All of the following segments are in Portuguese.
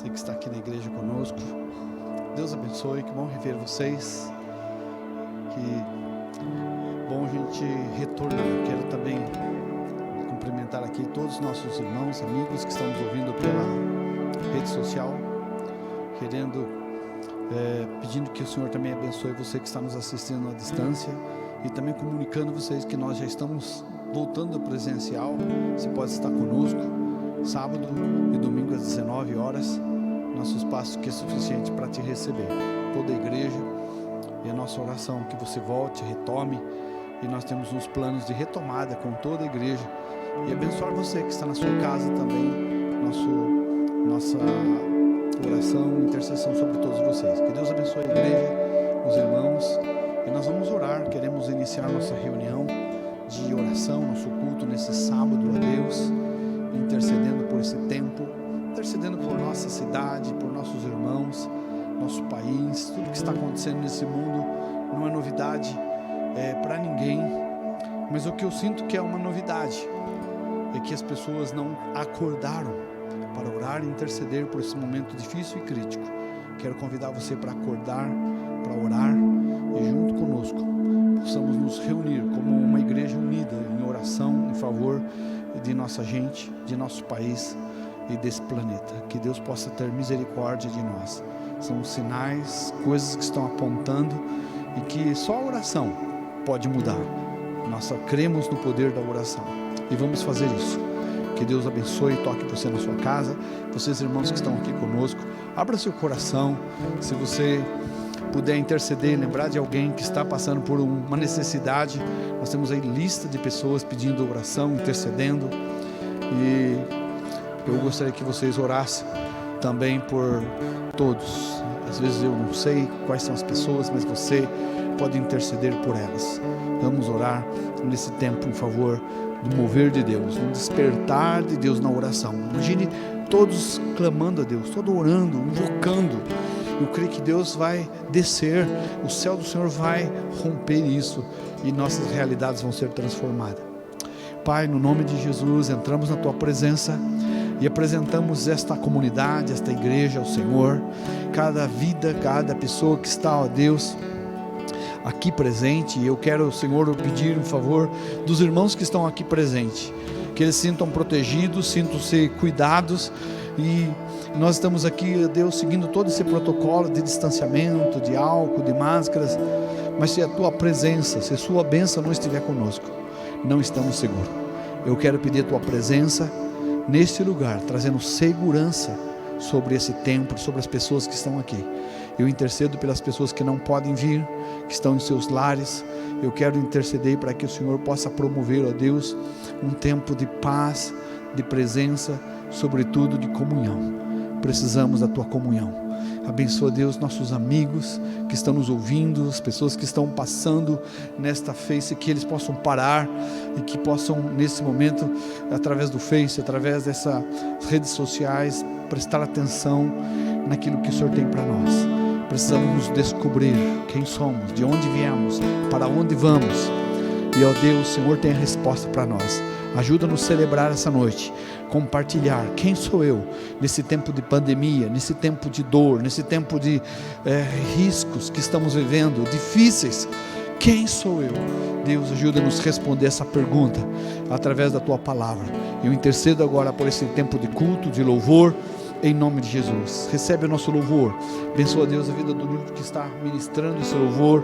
você que está aqui na igreja conosco. Deus abençoe, que bom rever vocês. Que bom a gente retornar. Quero também cumprimentar aqui todos os nossos irmãos, amigos que estão nos ouvindo pela rede social, pedindo que o Senhor também abençoe você que está nos assistindo à distância e também comunicando a vocês que nós já estamos voltando ao presencial. Você pode estar conosco sábado e domingo às 19 horas, nosso espaço que é suficiente para te receber, toda a igreja. E a nossa oração que você volte, retome, e nós temos uns planos de retomada com toda a igreja, e abençoar você que está na sua casa também. Nossa oração e intercessão sobre todos vocês. Que Deus abençoe a igreja, os irmãos, e nós vamos orar. Queremos iniciar nossa reunião de oração, nosso culto nesse sábado a Deus, intercedendo por esse tempo, intercedendo por nossa cidade, por nossos irmãos, nosso país. Tudo que está acontecendo nesse mundo não é novidade para ninguém, mas o que eu sinto que é uma novidade é que as pessoas não acordaram para orar e interceder por esse momento difícil e crítico. Quero convidar você para acordar, para orar, e junto conosco possamos nos reunir como uma igreja unida em oração em favor de nossa gente, de nosso país e desse planeta. Que Deus possa ter misericórdia de nós. São sinais, coisas que estão apontando, e que só a oração pode mudar. Nós só cremos no poder da oração e vamos fazer isso. Que Deus abençoe, toque você na sua casa. Vocês irmãos que estão aqui conosco, abra seu coração. Se você puder interceder, lembrar de alguém que está passando por uma necessidade, nós temos aí lista de pessoas pedindo oração, intercedendo, e eu gostaria que vocês orassem também por todos. Às vezes eu não sei quais são as pessoas, mas você pode interceder por elas. Vamos orar nesse tempo em favor do mover de Deus, no despertar de Deus na oração. Imagine todos clamando a Deus, todos orando, invocando. Eu creio que Deus vai descer, o céu do Senhor vai romper isso, e nossas realidades vão ser transformadas. Pai, no nome de Jesus, entramos na Tua presença e apresentamos esta comunidade, esta igreja ao Senhor. Cada vida, cada pessoa que está, ó Deus, aqui presente. E eu quero, Senhor, pedir um favor dos irmãos que estão aqui presentes, que eles sintam protegidos, sintam-se cuidados. E nós estamos aqui, Deus, seguindo todo esse protocolo de distanciamento, de álcool, de máscaras. Mas se a Tua presença, se a Sua bênção não estiver conosco, não estamos seguros. Eu quero pedir a Tua presença neste lugar, trazendo segurança sobre esse templo, sobre as pessoas que estão aqui. Eu intercedo pelas pessoas que não podem vir, que estão em seus lares. Eu quero interceder para que o Senhor possa promover, ó Deus, um tempo de paz, de presença, sobretudo de comunhão. Precisamos da Tua comunhão. Abençoa, Deus, nossos amigos que estão nos ouvindo, as pessoas que estão passando nesta Face, que eles possam parar e que possam, nesse momento, através do Face, através dessas redes sociais, prestar atenção naquilo que o Senhor tem para nós. Precisamos nos descobrir quem somos, de onde viemos, para onde vamos. E, ó Deus, o Senhor tem a resposta para nós. Ajuda-nos a celebrar essa noite, compartilhar quem sou eu nesse tempo de pandemia, nesse tempo de dor, nesse tempo de riscos que estamos vivendo, difíceis. Quem sou eu? Deus, ajuda-nos a responder essa pergunta através da Tua palavra. Eu intercedo agora por esse tempo de culto, de louvor, em nome de Jesus. Recebe o nosso louvor. Abençoa, Deus, a vida do grupo que está ministrando esse louvor.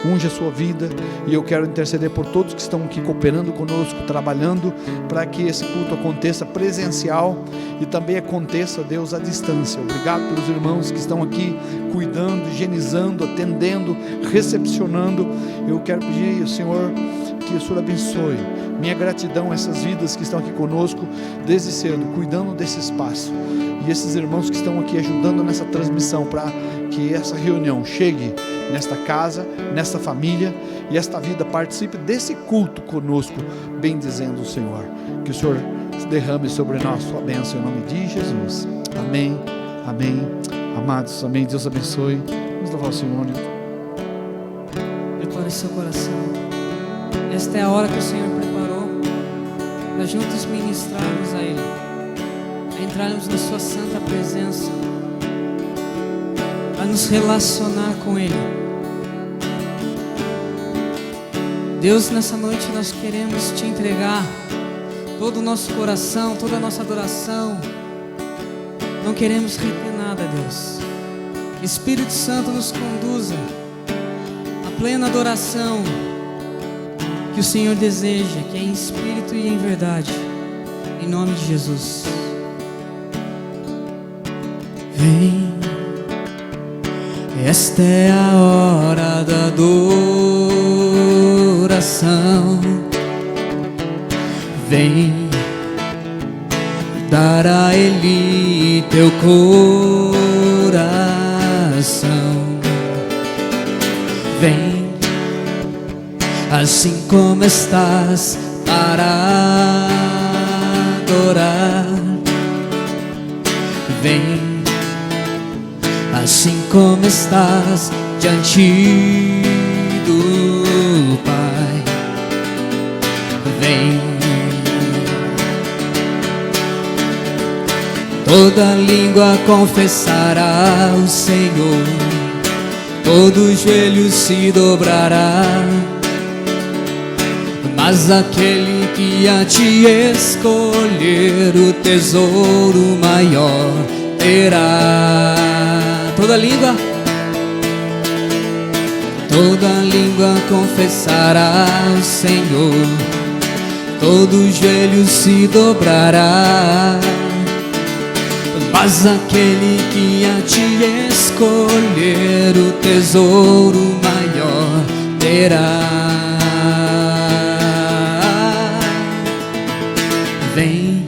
Unge a sua vida. E eu quero interceder por todos que estão aqui cooperando conosco, trabalhando para que esse culto aconteça presencial e também aconteça, Deus, à distância. Obrigado pelos irmãos que estão aqui cuidando, higienizando, atendendo, recepcionando. Eu quero pedir ao Senhor que o Senhor abençoe. Minha gratidão a essas vidas que estão aqui conosco desde cedo, cuidando desse espaço. E esses irmãos que estão aqui ajudando nessa transmissão, para que essa reunião chegue nesta casa, nesta família, e esta vida participe desse culto conosco, bendizendo o Senhor. Que o Senhor derrame sobre nós sua bênção em nome de Jesus. Amém, amém, amados, amém. Deus abençoe. Vamos louvar o Senhor. Prepare seu coração. Esta é a hora que o Senhor preparou para juntos ministrarmos a Ele, a entrarmos na sua santa presença, a nos relacionar com Ele. Deus, nessa noite nós queremos Te entregar todo o nosso coração, toda a nossa adoração. Não queremos reter nada, Deus. Espírito Santo nos conduza à plena adoração que o Senhor deseja, que é em espírito e em verdade. Em nome de Jesus. Vem, esta é a hora da adoração. Vem, dar a Ele teu coração. Vem, assim como estás, para adorar. Vem, assim como estás, diante do Pai. Vem, toda língua confessará o Senhor, todo joelho se dobrará, mas aquele que a Ti escolher, o tesouro maior terá. Toda língua confessará o Senhor, todo joelho se dobrará, mas aquele que a Ti escolher, o tesouro maior terá. Vem,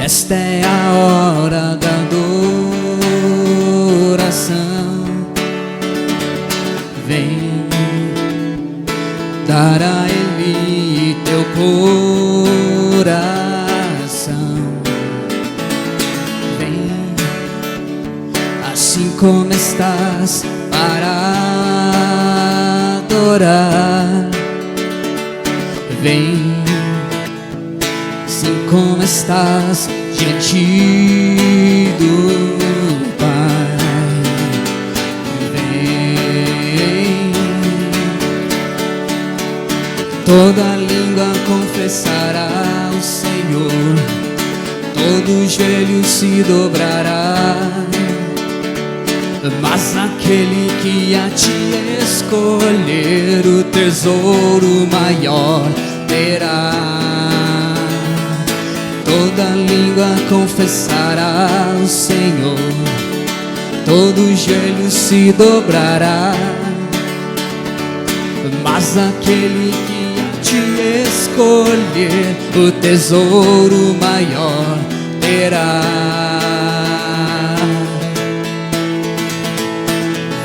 esta é a hora da adoração. Vem, dar a Ele teu coração. Vem, assim como estás, para adorar. Vem, assim como estás, diante do Pai. Vem, toda língua confessará o Senhor, todo joelho se dobrará, mas aquele que a Ti escolher, o tesouro maior terá. Toda língua confessará o Senhor, todo joelho se dobrará, mas aquele que a Ti escolher, o tesouro maior terá.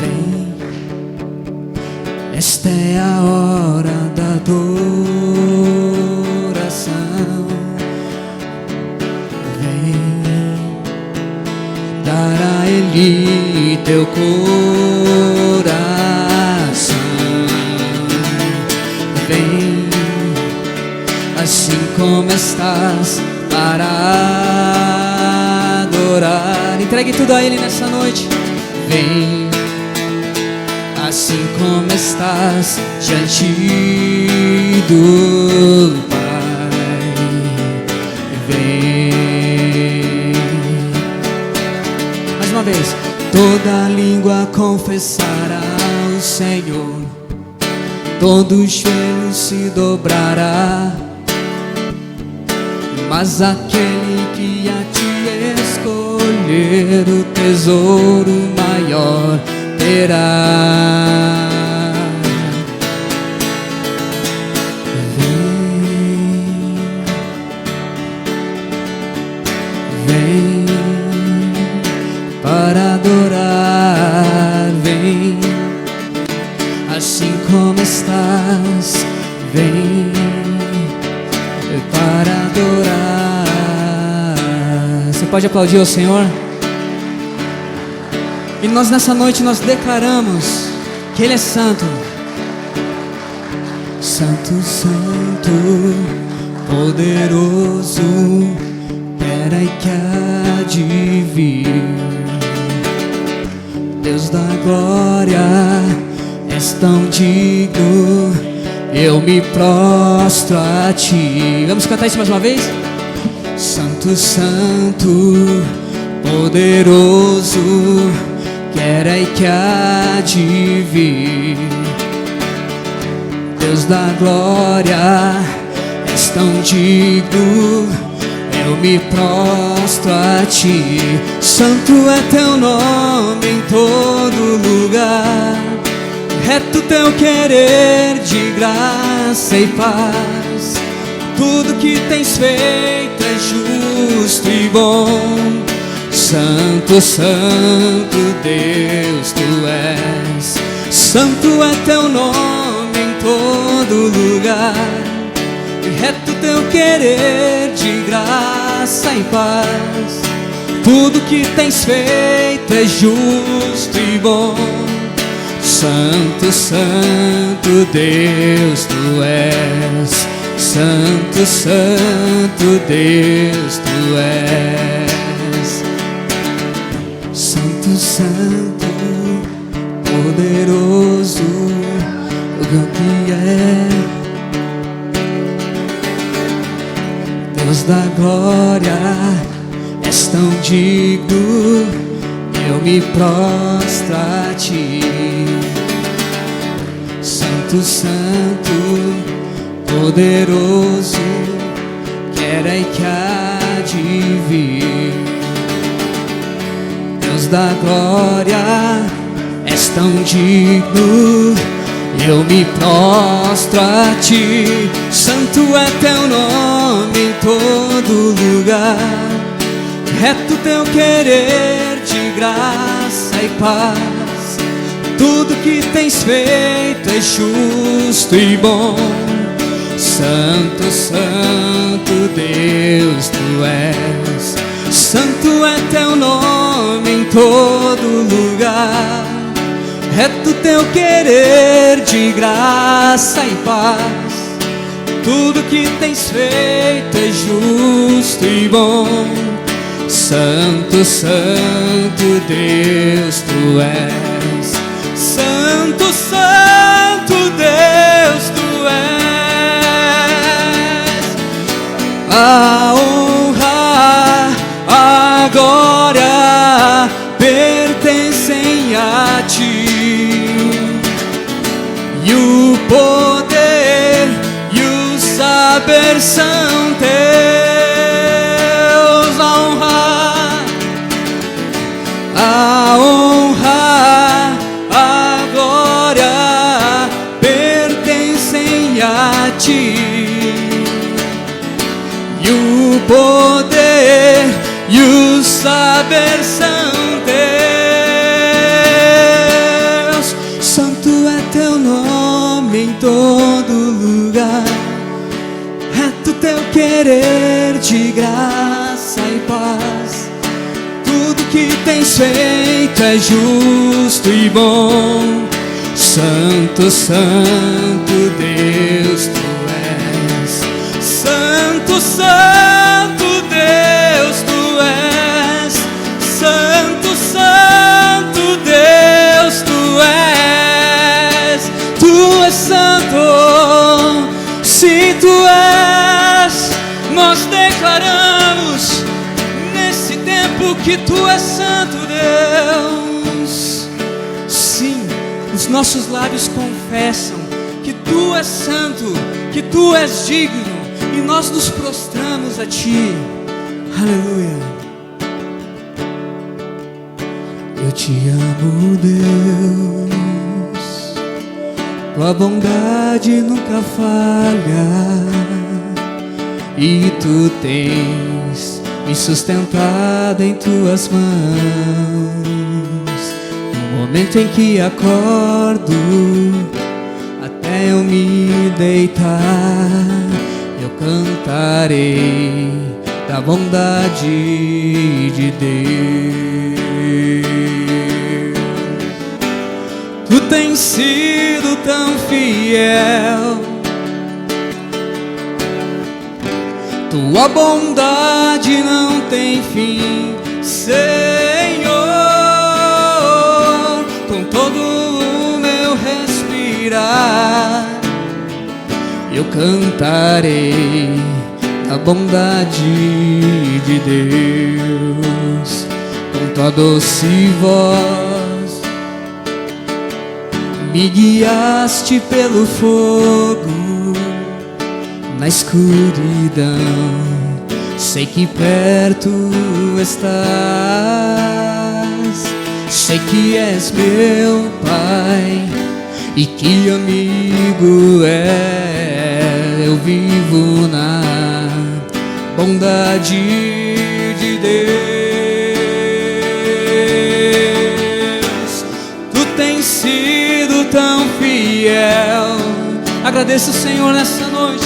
Vem, esta é a hora da adoração. Dar a Ele teu coração. Vem, assim como estás, para adorar. Entregue tudo a Ele nessa noite. Vem, assim como estás, diante do Pai. Vem, uma vez, toda língua confessará o Senhor, todo joelho se dobrará, mas aquele que a Ti escolher, o tesouro maior terá. Vem, para adorar. Vem, assim como estás. Vem, para adorar. Você pode aplaudir ao Senhor? E nós nessa noite nós declaramos que Ele é santo. Santo, santo, poderoso, era e que há de vir. Deus da glória, és tão digno, eu me prostro a ti. Vamos cantar isso mais uma vez? Santo, Santo, poderoso, que era e que há de vir. Deus da glória, és tão digno, eu me prostro a ti. Santo é teu nome em todo lugar, reto teu querer de graça e paz. Tudo que tens feito é justo e bom. Santo, Santo Deus tu és. Santo é teu nome em todo lugar, reto teu querer de graça e paz. Tudo que tens feito é justo e bom. Santo, Santo Deus tu és. Santo, Santo Deus tu és. Santo, Santo, poderoso, o que é Deus da glória, és tão digno, eu me prostro a ti. Santo, Santo, poderoso, que era e que há de vir. Deus da glória, és tão digno, eu me prostro a ti. Santo é teu nome em todo lugar, reto teu querer de graça e paz. Tudo que tens feito é justo e bom. Santo, Santo Deus tu és. Santo é teu nome em todo lugar, reto teu querer de graça e paz. Tudo que tens feito é justo e bom. Santo, Santo Deus tu és. Santo, Santo Deus tu és. A honra, a glória pertencem a ti, e o poder e o saber são teus. A honra, a glória pertencem a ti, e o poder e o saber são teus. Santo é teu nome em todo lugar, reto teu querer de graça e paz. Tudo que tens feito é justo e bom. Santo, Santo Deus tu és. Santo, Santo Deus tu és. Santo, Santo Deus tu és. Tu és santo, sim tu és. Nós declaramos nesse tempo que tu és santo, Deus. Sim, os nossos lábios confessam que tu és santo, que tu és digno, e nós nos prostramos a ti. Aleluia. Eu te amo, Deus, tua bondade nunca falha, e tu tens me sustentado em tuas mãos. No momento em que acordo, até eu me deitar, eu cantarei da bondade de Deus. Tu tens sido tão fiel, tua bondade não tem fim, Senhor. cantarei a bondade de Deus. Com tua doce voz me guiaste pelo fogo na escuridão. Sei que perto estás, sei que és meu Pai e que amigo é. Eu vivo na bondade de Deus. Tu tens sido tão fiel. Agradeça o Senhor nessa noite.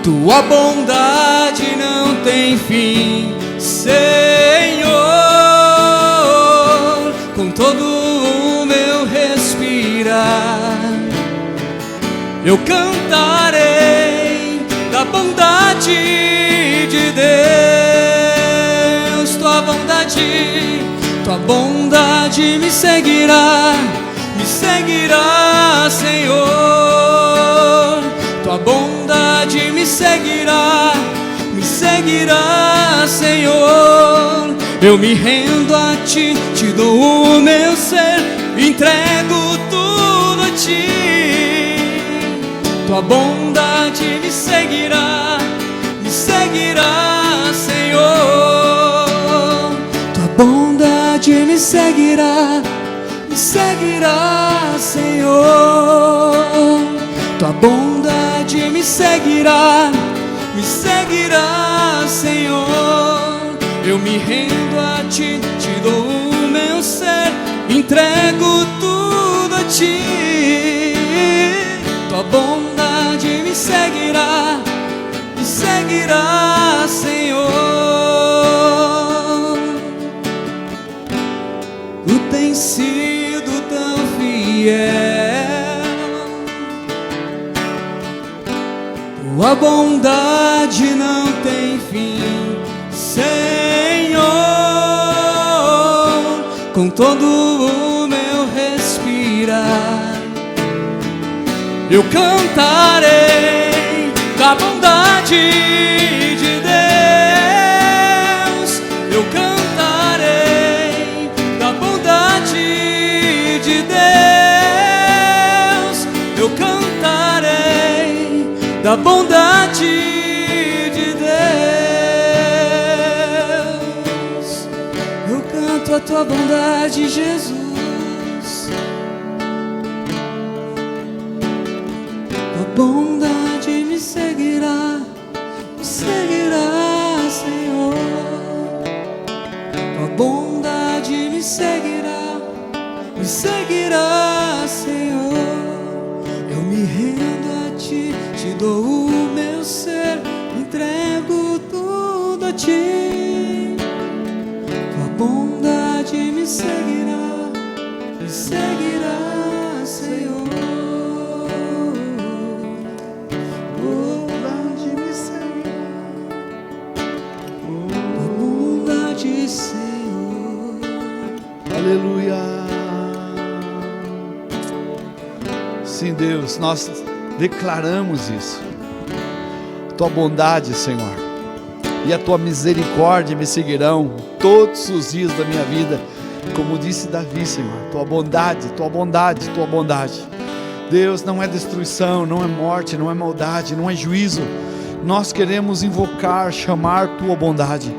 Tua bondade não tem fim, Senhor. Com todo o meu respirar, eu cantarei da bondade de Deus. Tua bondade me seguirá, Senhor. Tua bondade me seguirá, Senhor. Eu me rendo a ti, te dou o meu ser, entrego tudo a ti. Tua bondade me seguirá, Senhor. Tua bondade me seguirá, Senhor. Tua bondade me seguirá, Senhor. Eu me rendo a ti, te dou o meu ser, entrego tudo a ti. Tua bondade me seguirá, Senhor. Tu tens sido tão fiel. Tua bondade não tem fim, Senhor. Com todo o meu respirar, eu cantarei da bondade de Deus. Eu cantarei da bondade de Deus. Eu cantarei da bondade de Deus. Eu canto a tua bondade, Jesus. A bondade me seguirá, Senhor. A bondade me seguirá, Senhor. Eu me rendo a ti, te dou o meu ser, entrego tudo a ti. Tua bondade me seguirá, Senhor. Senhor, Aleluia. Sim, Deus, nós declaramos isso. Tua bondade, Senhor, e a tua misericórdia me seguirão todos os dias da minha vida, como disse Davi, Senhor. Tua bondade, tua bondade, tua bondade. Deus, não é destruição, não é morte, não é maldade, não é juízo. Nós queremos invocar, chamar tua bondade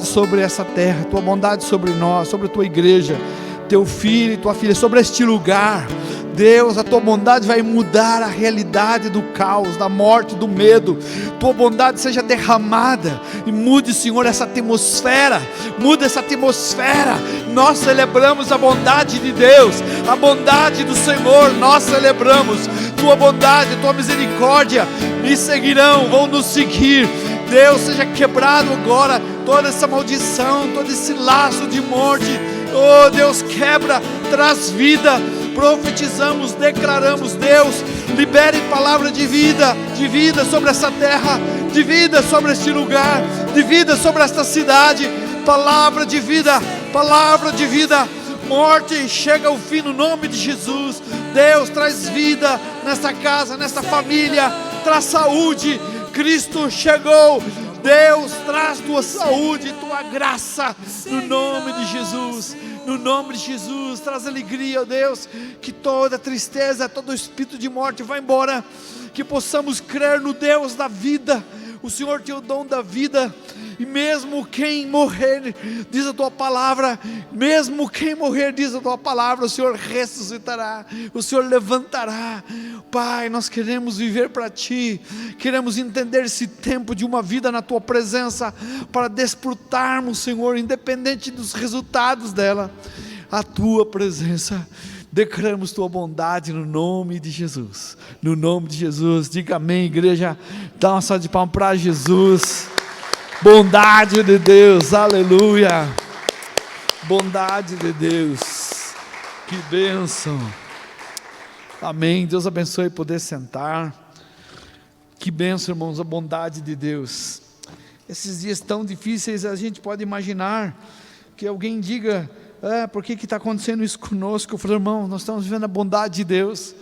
sobre essa terra, tua bondade sobre nós, sobre a tua igreja, teu filho e tua filha, sobre este lugar. Deus, a tua bondade vai mudar a realidade do caos, da morte, do medo. Tua bondade seja derramada e mude, Senhor, essa atmosfera. Muda essa atmosfera. Nós celebramos a bondade de Deus, a bondade do Senhor. Nós celebramos tua bondade, tua misericórdia me seguirão, vão nos seguir. Deus, seja quebrado agora toda essa maldição, todo esse laço de morte. Oh Deus, quebra, traz vida. Profetizamos, declaramos, Deus, libere palavra de vida sobre essa terra, de vida sobre este lugar, de vida sobre esta cidade. Palavra de vida, morte chega ao fim no nome de Jesus. Deus, traz vida nessa casa, nessa família, traz saúde. Cristo chegou. Deus, traz tua saúde, tua graça, no nome de Jesus. No nome de Jesus, traz alegria, ó Deus, que toda tristeza, todo espírito de morte vá embora, que possamos crer no Deus da vida. O Senhor tem o dom da vida, e mesmo quem morrer, diz a tua palavra, mesmo quem morrer, diz a tua palavra, o Senhor ressuscitará, o Senhor levantará. Pai, nós queremos viver para Ti, queremos entender esse tempo de uma vida na Tua presença, para desfrutarmos, Senhor, independente dos resultados dela, a Tua presença. Declaramos Tua bondade no nome de Jesus, no nome de Jesus. Diga amém, igreja. Dá uma salva de palmas para Jesus. Bondade de Deus, aleluia. Bondade de Deus, que bênção. Amém. Deus abençoe poder sentar. Que bênção, irmãos, a bondade de Deus. Esses dias tão difíceis, a gente pode imaginar que alguém diga: por que está acontecendo isso conosco? Eu falei: irmão, nós estamos vivendo a bondade de Deus.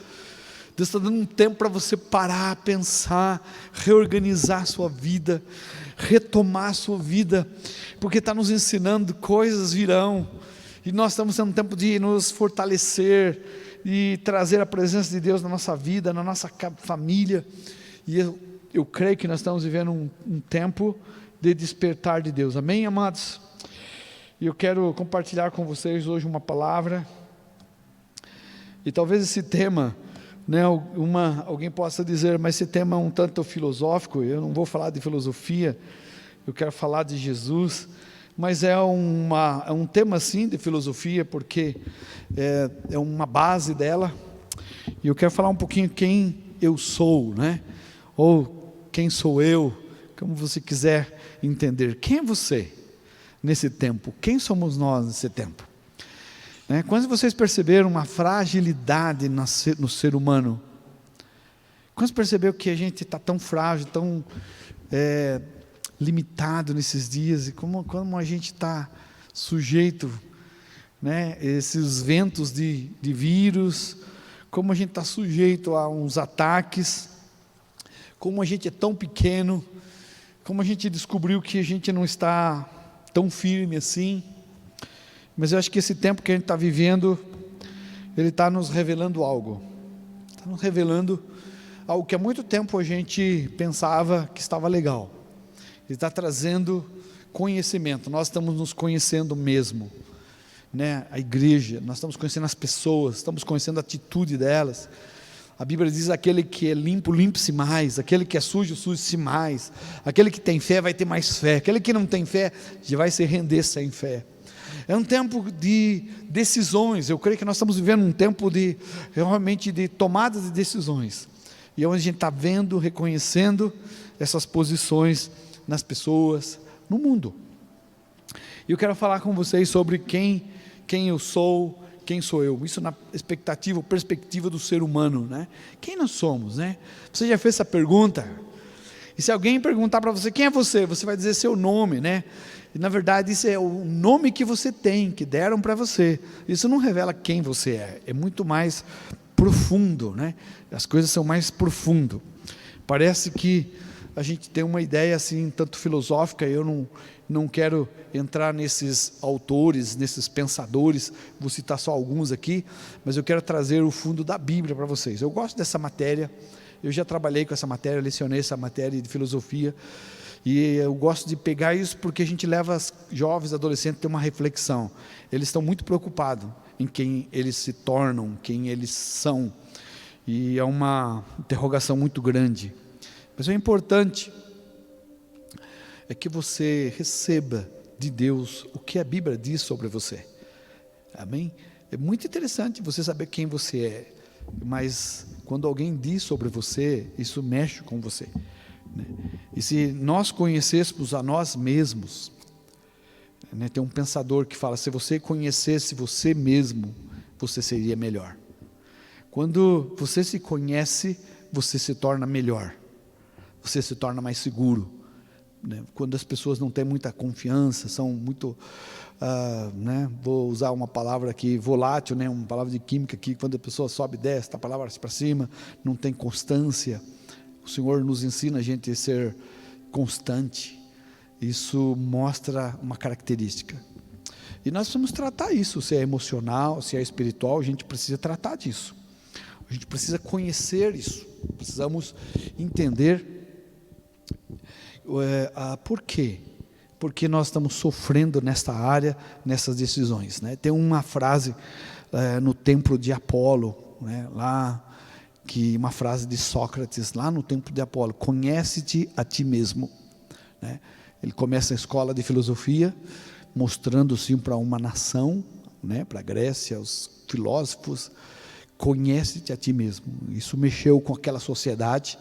Deus está dando um tempo para você parar, pensar, reorganizar a sua vida, retomar a sua vida, porque está nos ensinando, coisas virão, e nós estamos tendo um tempo de nos fortalecer, e trazer a presença de Deus na nossa vida, na nossa família, e eu creio que nós estamos vivendo um tempo de despertar de Deus, amém, amados? E eu quero compartilhar com vocês hoje uma palavra, e talvez esse tema, alguém possa dizer: mas esse tema é um tanto filosófico. Eu não vou falar de filosofia, eu quero falar de Jesus, mas é um tema sim de filosofia, porque é uma base dela, e eu quero falar um pouquinho quem eu sou, ou quem sou eu, como você quiser entender. Quem é você nesse tempo? Quem somos nós nesse tempo? Quando vocês perceberam uma fragilidade no ser humano? Quando perceberam que a gente está tão frágil, tão limitado nesses dias, e como a gente está sujeito, esses ventos de vírus, como a gente está sujeito a uns ataques, como a gente é tão pequeno, como a gente descobriu que a gente não está tão firme assim. Mas eu acho que esse tempo que a gente está vivendo, ele está nos revelando algo, está nos revelando algo que há muito tempo a gente pensava que estava legal. Ele está trazendo conhecimento, nós estamos nos conhecendo mesmo, a igreja, nós estamos conhecendo as pessoas, estamos conhecendo a atitude delas. A Bíblia diz: aquele que é limpo, limpe-se mais, aquele que é sujo, suje-se mais, aquele que tem fé vai ter mais fé, aquele que não tem fé já vai se render sem fé. É um tempo de decisões. Eu creio que nós estamos vivendo um tempo realmente de tomada de decisões, e é onde a gente está vendo, reconhecendo essas posições nas pessoas, no mundo. E eu quero falar com vocês sobre quem eu sou, quem sou eu, isso na perspectiva do ser humano, Quem nós somos, Você já fez essa pergunta? E se alguém perguntar para você: quem é você? Você vai dizer seu nome, E na verdade isso é o nome que você tem, que deram para você. Isso não revela quem você é muito mais profundo, As coisas são mais profundas. Parece que a gente tem uma ideia assim, tanto filosófica. Eu não quero entrar nesses autores, nesses pensadores, vou citar só alguns aqui, mas eu quero trazer o fundo da Bíblia para vocês. Eu gosto dessa matéria, eu já trabalhei com essa matéria, lecionei essa matéria de filosofia, e eu gosto de pegar isso porque a gente leva os jovens, adolescentes a ter uma reflexão. Eles estão muito preocupados em quem eles se tornam, quem eles são, e é uma interrogação muito grande. Mas o importante é que você receba de Deus o que a Bíblia diz sobre você, amém? É muito interessante você saber quem você é, mas quando alguém diz sobre você, isso mexe com você, E se nós conhecêssemos a nós mesmos, tem um pensador que fala: se você conhecesse você mesmo, você seria melhor. Quando você se conhece, você se torna melhor, você se torna mais seguro, né? Quando as pessoas não têm muita confiança, são muito, né? Vou usar uma palavra aqui, volátil, né? Uma palavra de química aqui, quando a pessoa sobe e desce, a palavra para cima, não tem constância. O Senhor nos ensina a gente a ser constante. Isso mostra uma característica. E nós precisamos tratar isso, se é emocional, se é espiritual, a gente precisa tratar disso. A gente precisa conhecer isso. Precisamos entender por quê? Porque nós estamos sofrendo nesta área, nessas decisões, né? Tem uma frase no templo de Apolo, né? Lá, uma frase de Sócrates, lá no templo de Apolo: conhece-te a ti mesmo, né? Ele começa a escola de filosofia, mostrando-se para uma nação, né? Para a Grécia, os filósofos: conhece-te a ti mesmo. Isso mexeu com aquela sociedade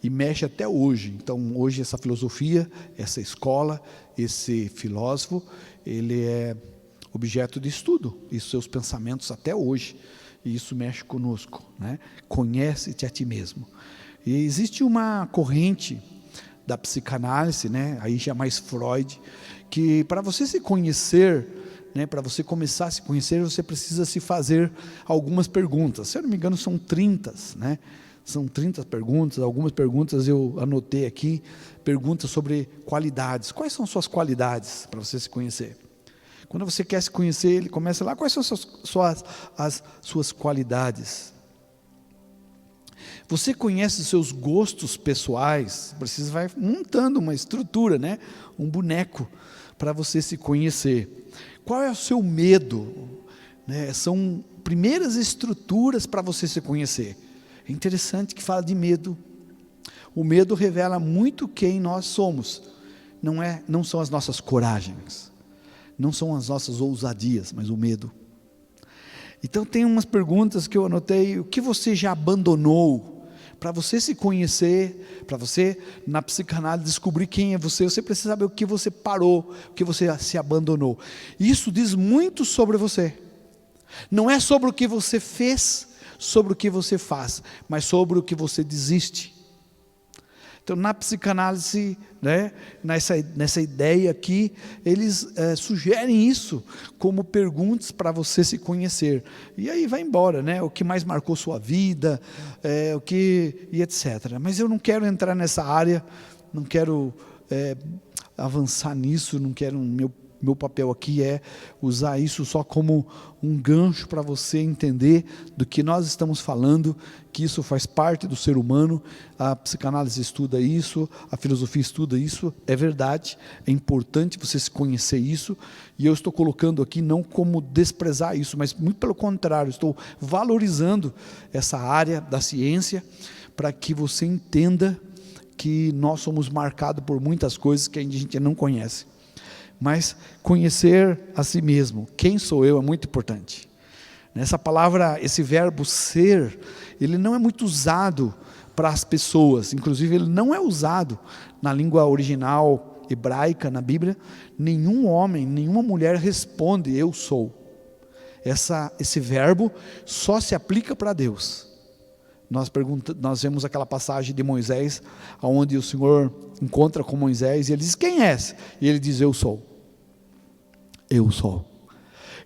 e mexe até hoje. Então, hoje essa filosofia, essa escola, esse filósofo, ele é objeto de estudo, e seus pensamentos até hoje, e isso mexe conosco, né? Conhece-te a ti mesmo. E existe uma corrente da psicanálise, né? Aí já mais Freud, que para você se conhecer, né, para você começar a se conhecer, você precisa se fazer algumas perguntas. Se eu não me engano, são 30, né? São 30 perguntas. Algumas perguntas eu anotei aqui, perguntas sobre qualidades. Quais são suas qualidades para você se conhecer? Quando você quer se conhecer, ele começa lá: quais são as suas qualidades? Você conhece os seus gostos pessoais? Precisa vai montando uma estrutura, né? Um boneco para você se conhecer. Qual é o seu medo? Né? São primeiras estruturas para você se conhecer. É interessante que fala de medo. O medo revela muito quem nós somos. Não são as nossas coragens, não são as nossas ousadias, mas o medo. Então tem umas perguntas que eu anotei: o que você já abandonou? Para você se conhecer, para você na psicanálise descobrir quem é você, você precisa saber o que você parou, o que você se abandonou. Isso diz muito sobre você. Não é sobre o que você fez, sobre o que você faz, mas sobre o que você desiste. Então, na psicanálise, né, nessa ideia aqui, eles sugerem isso como perguntas para você se conhecer. E aí vai embora, né? O que mais marcou sua vida, e etc. Mas eu não quero entrar nessa área, não quero avançar nisso, não quero. Meu papel aqui é usar isso só como um gancho para você entender do que nós estamos falando, que isso faz parte do ser humano. A psicanálise estuda isso, a filosofia estuda isso, é verdade, é importante você se conhecer isso, e eu estou colocando aqui não como desprezar isso, mas muito pelo contrário, estou valorizando essa área da ciência, para que você entenda que nós somos marcados por muitas coisas que a gente não conhece. Mas conhecer a si mesmo, quem sou eu, é muito importante. Nessa palavra, esse verbo ser, ele não é muito usado para as pessoas, inclusive ele não é usado na língua original hebraica, na Bíblia. Nenhum homem, nenhuma mulher responde eu sou. Esse verbo só se aplica para Deus. Nós vemos aquela passagem de Moisés, onde o Senhor encontra com Moisés, e ele diz: quem és? E ele diz: eu sou. Eu sou.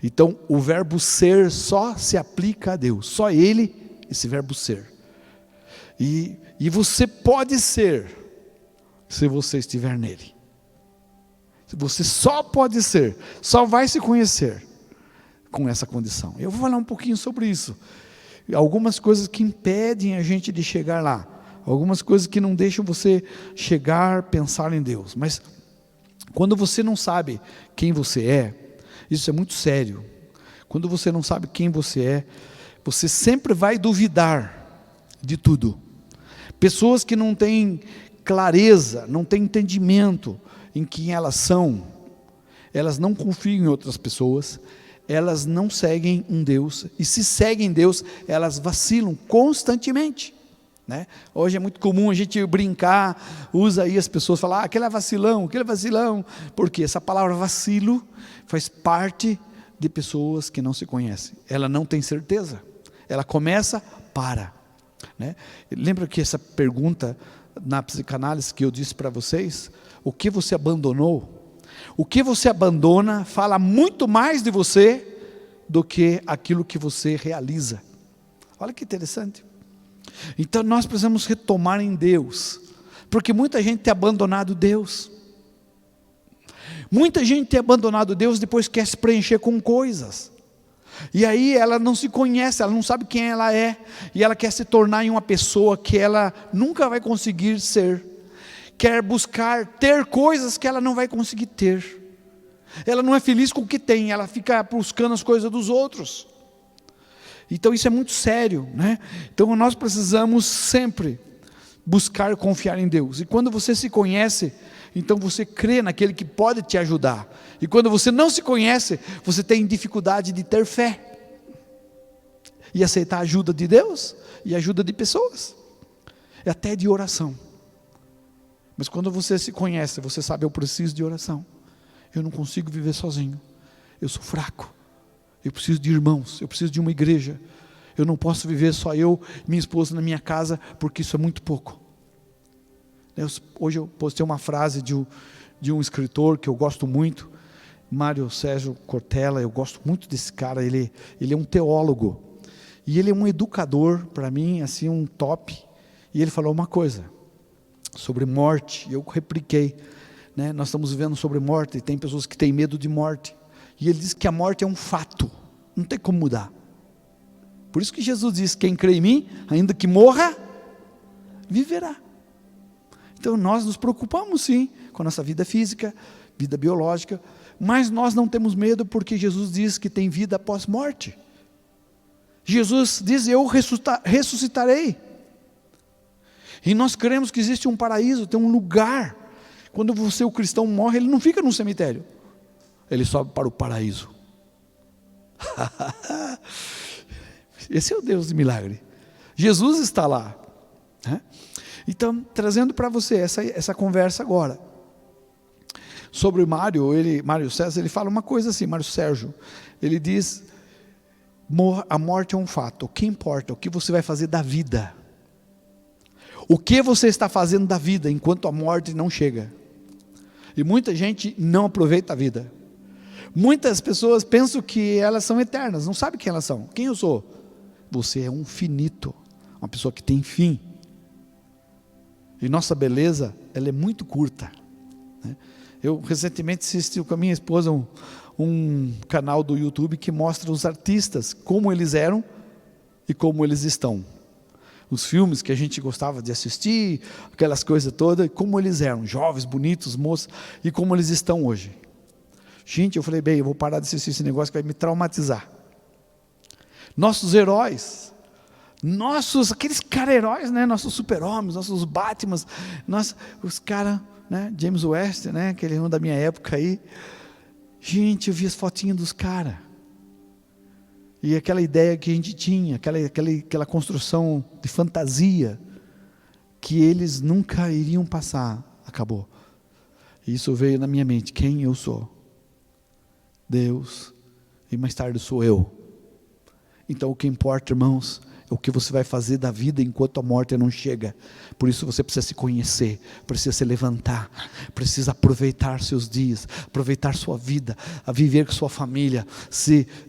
Então o verbo ser só se aplica a Deus, só Ele, esse verbo ser. E você pode ser, se você estiver nele. Você só pode ser, só vai se conhecer com essa condição. Eu vou falar um pouquinho sobre isso. Algumas coisas que impedem a gente de chegar lá, algumas coisas que não deixam você chegar, pensar em Deus. Mas quando você não sabe quem você é, isso é muito sério. Quando você não sabe quem você é, você sempre vai duvidar de tudo. Pessoas que não têm clareza, não têm entendimento em quem elas são, elas não confiam em outras pessoas, elas não seguem um Deus, e se seguem Deus, elas vacilam constantemente, né? Hoje é muito comum a gente brincar, usa aí as pessoas falar: aquele é vacilão, porque essa palavra vacilo faz parte de pessoas que não se conhecem. Ela não tem certeza, ela começa, para, né? Lembra que essa pergunta na psicanálise que eu disse para vocês, o que você abandonou, o que você abandona fala muito mais de você do que aquilo que você realiza. Olha que interessante. Então nós precisamos retomar em Deus, porque muita gente tem abandonado Deus. Muita gente tem abandonado Deus, depois quer se preencher com coisas. E aí ela não se conhece, ela não sabe quem ela é, e ela quer se tornar em uma pessoa que ela nunca vai conseguir ser. Quer buscar ter coisas que ela não vai conseguir ter. Ela não é feliz com o que tem, ela fica buscando as coisas dos outros. Então isso é muito sério, né? Então nós precisamos sempre buscar confiar em Deus. E quando você se conhece, então você crê naquele que pode te ajudar. E quando você não se conhece, você tem dificuldade de ter fé e aceitar a ajuda de Deus e a ajuda de pessoas, e até de oração. Mas quando você se conhece, você sabe: eu preciso de oração, eu não consigo viver sozinho, eu sou fraco, eu preciso de irmãos, eu preciso de uma igreja, eu não posso viver só eu e minha esposa na minha casa, porque isso é muito pouco. Hoje eu postei uma frase de um escritor que eu gosto muito, Mário Sérgio Cortella. Eu gosto muito desse cara, ele é um teólogo, e ele é um educador, para mim, assim, um top. E ele falou uma coisa sobre morte, e eu repliquei, né? Nós estamos vivendo sobre morte, e tem pessoas que têm medo de morte, e ele diz que a morte é um fato, não tem como mudar. Por isso que Jesus diz: quem crê em mim, ainda que morra, viverá. Então nós nos preocupamos sim com a nossa vida física, vida biológica, mas nós não temos medo, porque Jesus diz que tem vida após morte. Jesus diz: eu ressuscitarei. E nós cremos que existe um paraíso, tem um lugar. Quando você, o cristão, morre, ele não fica num cemitério, ele sobe para o paraíso. Esse é o Deus de milagre. Jesus está lá, né? Então, trazendo para você essa conversa agora sobre Mário César, ele fala uma coisa assim, Mário Sérgio, ele diz: a morte é um fato, o que importa, o que você vai fazer da vida, o que você está fazendo da vida, enquanto a morte não chega. E muita gente não aproveita a vida, muitas pessoas pensam que elas são eternas, não sabem quem elas são. Quem eu sou? Você é um finito, uma pessoa que tem fim. E nossa beleza, ela é muito curta, né? Eu recentemente assisti com a minha esposa um canal do YouTube que mostra os artistas, como eles eram e como eles estão. Os filmes que a gente gostava de assistir, aquelas coisas todas, como eles eram, jovens, bonitos, moços, e como eles estão hoje. Gente, eu falei: bem, eu vou parar de assistir esse negócio que vai me traumatizar. Nossos heróis, aqueles heróis, né? Nossos super-homens, nossos Batmans, os caras, né? James West, né? Aquele um da minha época aí. Gente, eu vi as fotinhas dos caras, e aquela ideia que a gente tinha, aquela construção de fantasia, que eles nunca iriam passar, acabou. E isso veio na minha mente: quem eu sou? Deus, e mais tarde sou eu. Então o que importa, irmãos, é o que você vai fazer da vida enquanto a morte não chega. Por isso você precisa se conhecer, precisa se levantar, precisa aproveitar seus dias, aproveitar sua vida, a viver com sua família.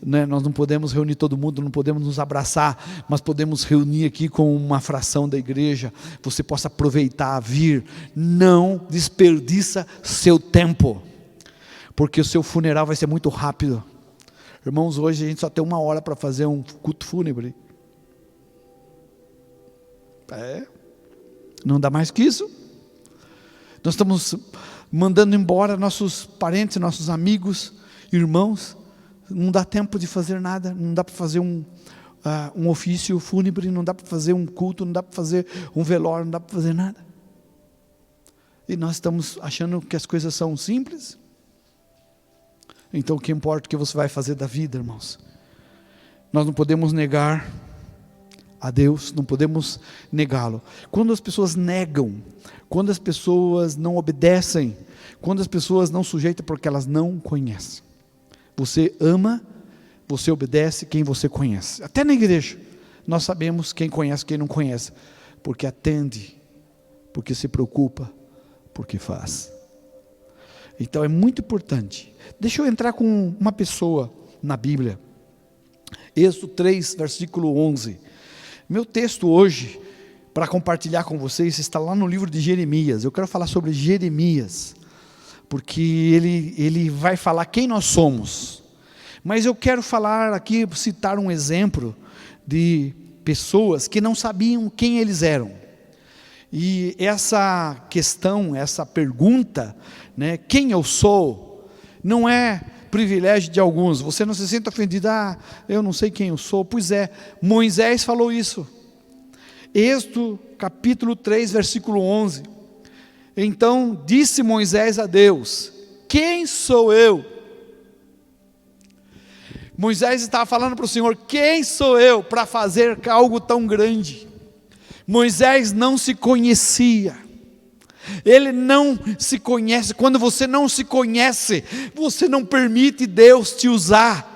Nós não podemos reunir todo mundo, não podemos nos abraçar, mas podemos reunir aqui com uma fração da igreja. Você possa aproveitar, vir, não desperdiça seu tempo, porque o seu funeral vai ser muito rápido. Irmãos, hoje a gente só tem 1 hora para fazer um culto fúnebre. Não dá mais que isso. Nós estamos mandando embora nossos parentes, nossos amigos, irmãos. Não dá tempo de fazer nada. Não dá para fazer um ofício fúnebre, não dá para fazer um culto, não dá para fazer um velório, não dá para fazer nada. E nós estamos achando que as coisas são simples. Então o que importa é o que você vai fazer da vida, irmãos. Nós não podemos negar a Deus, não podemos negá-lo. Quando as pessoas negam, quando as pessoas não obedecem, quando as pessoas não sujeitam porque elas não conhecem. Você ama, você obedece quem você conhece. Até na igreja, nós sabemos quem conhece e quem não conhece, porque atende porque se preocupa, porque faz. Então é muito importante. Deixa eu entrar com uma pessoa na Bíblia. Êxodo 3, versículo 11. Meu texto hoje, para compartilhar com vocês, está lá no livro de Jeremias. Eu quero falar sobre Jeremias, porque ele vai falar quem nós somos. Mas eu quero falar aqui, citar um exemplo de pessoas que não sabiam quem eles eram. E essa questão, essa pergunta, né, quem eu sou, não é privilégio de alguns. Você não se sente ofendido, eu não sei quem eu sou. Pois é, Moisés falou isso. Êxodo capítulo 3, versículo 11. Então disse Moisés a Deus: quem sou eu? Moisés estava falando para o Senhor: quem sou eu para fazer algo tão grande? Moisés não se conhecia. Ele não se conhece. Quando você não se conhece, você não permite Deus te usar.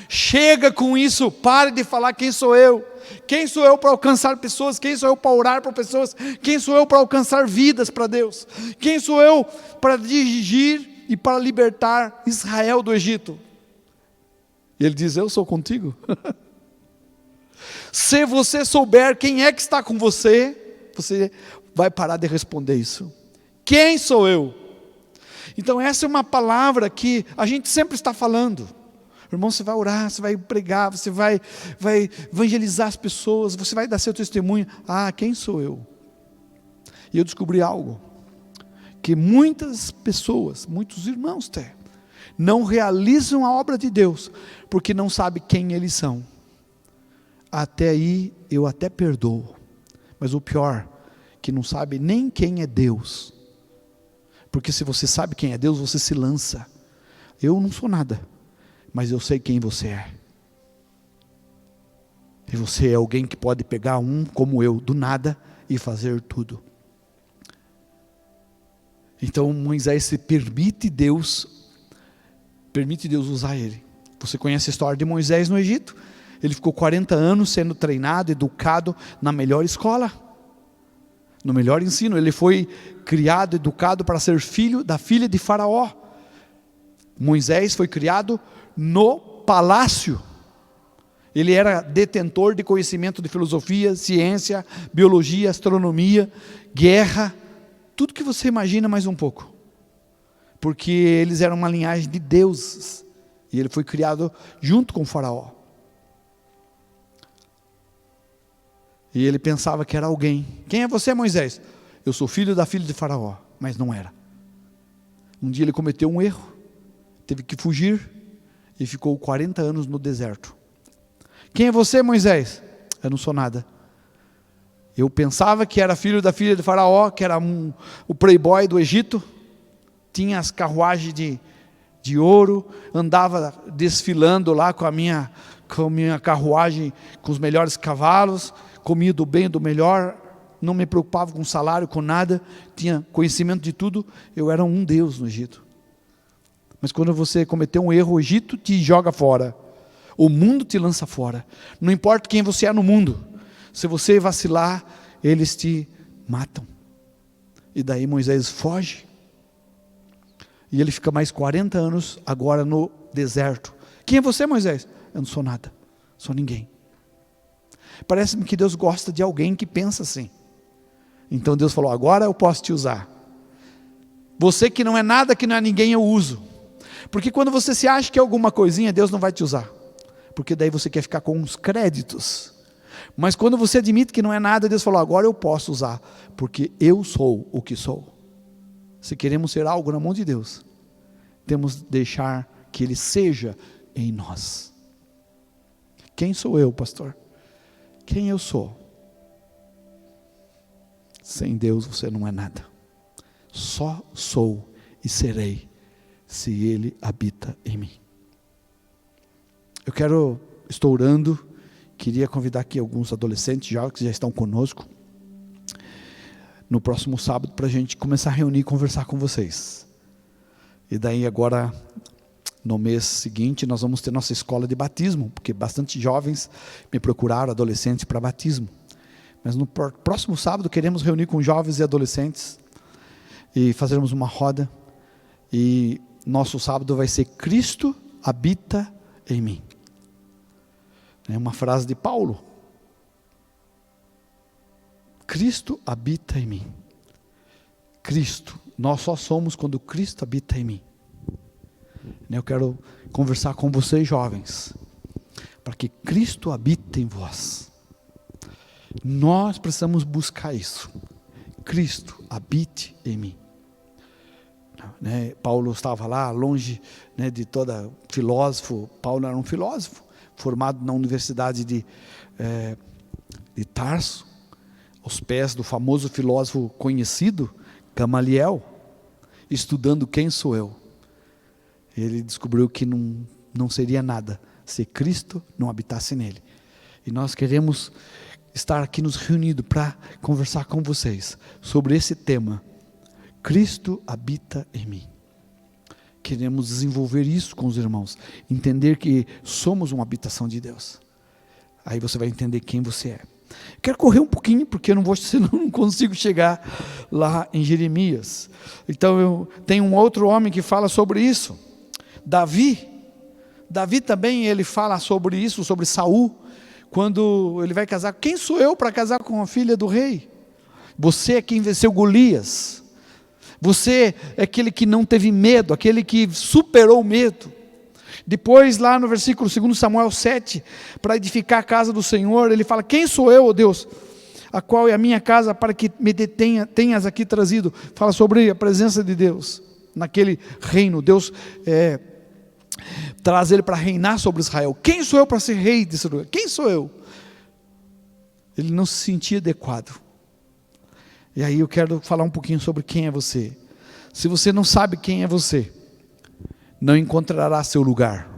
Chega com isso, pare de falar quem sou eu. Quem sou eu para alcançar pessoas? Quem sou eu para orar para pessoas? Quem sou eu para alcançar vidas para Deus? Quem sou eu para dirigir e para libertar Israel do Egito? E ele diz: eu sou contigo. Se você souber quem é que está com você, você vai parar de responder isso. Quem sou eu? Então essa é uma palavra que a gente sempre está falando. Irmão, você vai orar, você vai pregar, você vai evangelizar as pessoas, você vai dar seu testemunho. Quem sou eu? E eu descobri algo, que muitas pessoas, muitos irmãos até, não realizam a obra de Deus, porque não sabem quem eles são. Até aí eu até perdoo, mas o pior, que não sabe nem quem é Deus. Porque se você sabe quem é Deus, você se lança. Eu não sou nada, mas eu sei quem você é. E você é alguém que pode pegar um como eu, do nada, e fazer tudo. Então Moisés se permite Deus usar ele. Você conhece a história de Moisés no Egito? Ele ficou 40 anos sendo treinado, educado na melhor escola, no melhor ensino. Ele foi criado, educado para ser filho da filha de Faraó. Moisés foi criado no palácio. Ele era detentor de conhecimento de filosofia, ciência, biologia, astronomia, guerra, tudo que você imagina mais um pouco. Porque eles eram uma linhagem de deuses. E ele foi criado junto com Faraó. E ele pensava que era alguém. Quem é você, Moisés? Eu sou filho da filha de Faraó. Mas não era. Um dia ele cometeu um erro, teve que fugir e ficou 40 anos no deserto. Quem é você, Moisés? Eu não sou nada. Eu pensava que era filho da filha de Faraó, que era o playboy do Egito, tinha as carruagens de ouro, andava desfilando lá com a minha carruagem, com os melhores cavalos, comia do bem, do melhor, não me preocupava com salário, com nada, tinha conhecimento de tudo. Eu era um Deus no Egito. Mas quando você cometeu um erro, o Egito te joga fora, o mundo te lança fora. Não importa quem você é no mundo, se você vacilar, eles te matam. E daí Moisés foge, e ele fica mais 40 anos agora no deserto. Quem é você, Moisés? Eu não sou nada, sou ninguém. Parece-me que Deus gosta de alguém que pensa assim. Então Deus falou: agora eu posso te usar. Você que não é nada, que não é ninguém, eu uso. Porque quando você se acha que é alguma coisinha, Deus não vai te usar. Porque daí você quer ficar com os créditos. Mas quando você admite que não é nada, Deus falou: agora eu posso usar. Porque eu sou o que sou. Se queremos ser algo na mão de Deus, temos de deixar que Ele seja em nós. Quem sou eu, pastor? Quem eu sou? Sem Deus você não é nada. Só sou e serei se Ele habita em mim. Estou orando, queria convidar aqui alguns adolescentes que já estão conosco, no próximo sábado, para a gente começar a reunir e conversar com vocês. E daí agora, no mês seguinte, nós vamos ter nossa escola de batismo, porque bastante jovens me procuraram, adolescentes, para batismo. Mas no próximo sábado queremos reunir com jovens e adolescentes e fazermos uma roda. E nosso sábado vai ser Cristo habita em mim. É uma frase de Paulo. Cristo habita em mim. Cristo, nós só somos quando Cristo habita em mim. Eu quero conversar com vocês jovens, para que Cristo habite em vós. Nós precisamos buscar isso. Cristo habite em mim. Paulo estava lá, longe de todo filósofo. Paulo era um filósofo, formado na Universidade de Tarso, aos pés do famoso filósofo conhecido, Gamaliel, estudando quem sou eu. Ele descobriu que não seria nada se Cristo não habitasse nele. E nós queremos estar aqui nos reunidos para conversar com vocês sobre esse tema. Cristo habita em mim. Queremos desenvolver isso com os irmãos, entender que somos uma habitação de Deus. Aí você vai entender quem você é. Quero correr um pouquinho, porque senão não consigo chegar lá em Jeremias. Então eu tenho um outro homem que fala sobre isso. Davi também, ele fala sobre isso, sobre Saul, quando ele vai casar. Quem sou eu para casar com a filha do rei? Você é quem venceu Golias. Você é aquele que não teve medo, aquele que superou o medo. Depois, lá no versículo 2 Samuel 7, para edificar a casa do Senhor, ele fala: quem sou eu, ó Deus, a qual é a minha casa, para que me tenhas aqui trazido? Fala sobre a presença de Deus naquele reino. Deus traz ele para reinar sobre Israel. Quem sou eu para ser rei desse lugar? Quem sou eu? Ele não se sentia adequado. E aí eu quero falar um pouquinho sobre quem é você. Se você não sabe quem é você, não encontrará seu lugar.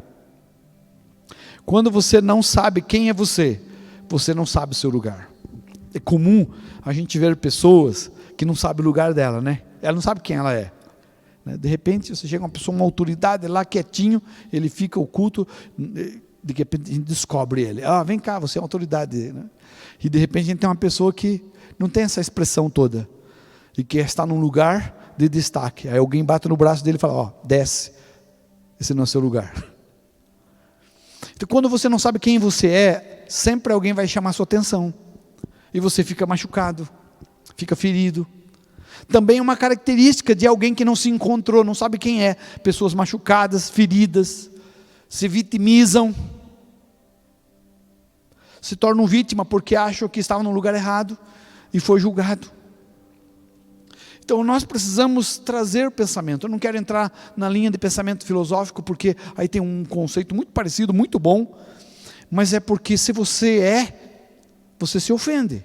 Quando você não sabe quem é você, você não sabe o seu lugar. É comum a gente ver pessoas que não sabem o lugar dela, né? Ela não sabe quem ela é. De repente você chega uma pessoa, uma autoridade lá quietinho, ele fica oculto, de repente a gente descobre ele. Vem cá, você é uma autoridade, né? E de repente a gente tem uma pessoa que não tem essa expressão toda, e que está num lugar de destaque. Aí alguém bate no braço dele e fala: desce, esse não é seu lugar. Então quando você não sabe quem você é, sempre alguém vai chamar sua atenção, e você fica machucado, fica ferido. Também é uma característica de alguém que não se encontrou, não sabe quem é. Pessoas machucadas, feridas, se vitimizam, se tornam vítima porque acham que estavam no lugar errado e foi julgado. Então nós precisamos trazer pensamento. Eu não quero entrar na linha de pensamento filosófico, porque aí tem um conceito muito parecido, muito bom, mas é porque se você você se ofende.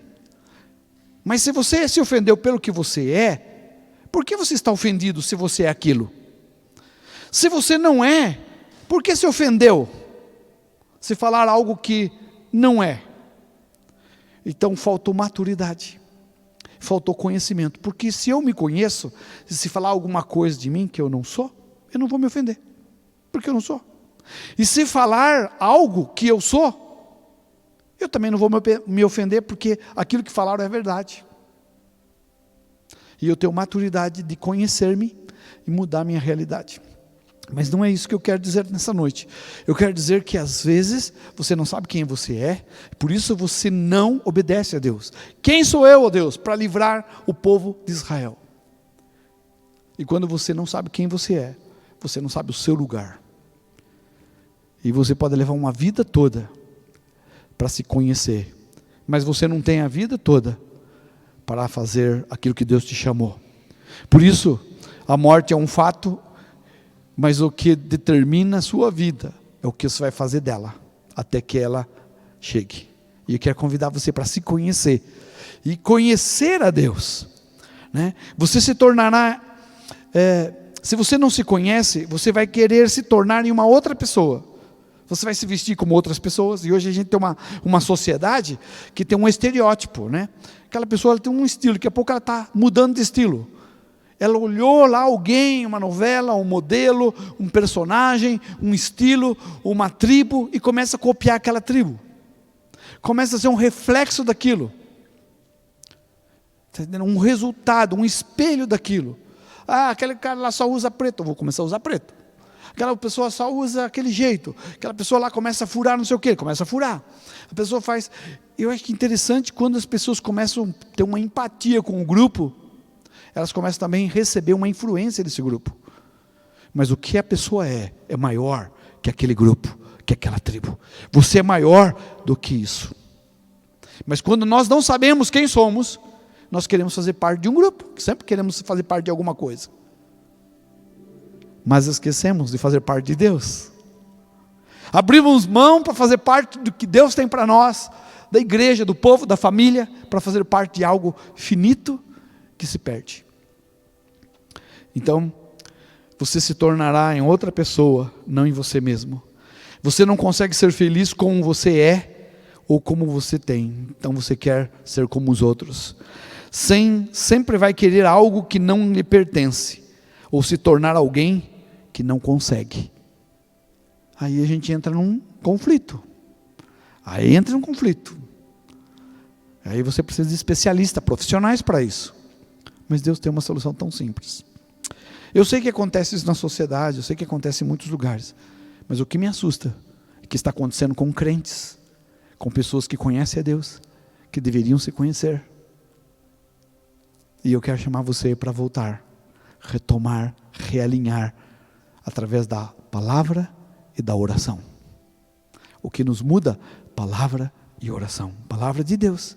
Mas se você se ofendeu pelo que você é, por que você está ofendido se você é aquilo? Se você não é, por que se ofendeu se falar algo que não é? Então faltou maturidade, faltou conhecimento. Porque se eu me conheço, se falar alguma coisa de mim que eu não sou, eu não vou me ofender, porque eu não sou. E se falar algo que eu sou, eu também não vou me ofender, porque aquilo que falaram é verdade. E eu tenho maturidade de conhecer-me e mudar a minha realidade. Mas não é isso que eu quero dizer nessa noite. Eu quero dizer que às vezes você não sabe quem você é, por isso você não obedece a Deus. Quem sou eu, ó Deus, para livrar o povo de Israel? E quando você não sabe quem você é, você não sabe o seu lugar. E você pode levar uma vida toda para se conhecer, mas você não tem a vida toda para fazer aquilo que Deus te chamou. Por isso, a morte é um fato, mas o que determina a sua vida é o que você vai fazer dela, até que ela chegue. E eu quero convidar você para se conhecer, e conhecer a Deus, né? Você se tornará, se você não se conhece, você vai querer se tornar em uma outra pessoa. Você vai se vestir como outras pessoas, e hoje a gente tem uma sociedade que tem um estereótipo, né? Aquela pessoa ela tem um estilo, daqui a pouco ela está mudando de estilo. Ela olhou lá alguém, uma novela, um modelo, um personagem, um estilo, uma tribo, e começa a copiar aquela tribo. Começa a ser um reflexo daquilo. entendendo? Um resultado, um espelho daquilo. Ah, aquele cara lá só usa preto, eu vou começar a usar preto. Aquela pessoa só usa aquele jeito. Aquela pessoa lá começa a furar não sei o quê, começa a furar. A pessoa faz... Eu acho que interessante quando as pessoas começam a ter uma empatia com o grupo, elas começam também a receber uma influência desse grupo. Mas o que a pessoa é maior que aquele grupo, que aquela tribo. Você é maior do que isso. Mas quando nós não sabemos quem somos, nós queremos fazer parte de um grupo, sempre queremos fazer parte de alguma coisa. Mas esquecemos de fazer parte de Deus. Abrimos mão para fazer parte do que Deus tem para nós, da igreja, do povo, da família, para fazer parte de algo finito que se perde. Então, você se tornará em outra pessoa, não em você mesmo. Você não consegue ser feliz como você é, ou como você tem. Então você quer ser como os outros. Sempre vai querer algo que não lhe pertence, ou se tornar alguém que não consegue. Aí a gente entra num conflito. Aí você precisa de especialistas, profissionais para isso. Mas Deus tem uma solução tão simples. Eu sei que acontece isso na sociedade, eu sei que acontece em muitos lugares. Mas o que me assusta é que está acontecendo com crentes, com pessoas que conhecem a Deus, que deveriam se conhecer. E eu quero chamar você para voltar, retomar, realinhar, através da palavra e da oração. O que nos muda? Palavra e oração. Palavra de Deus,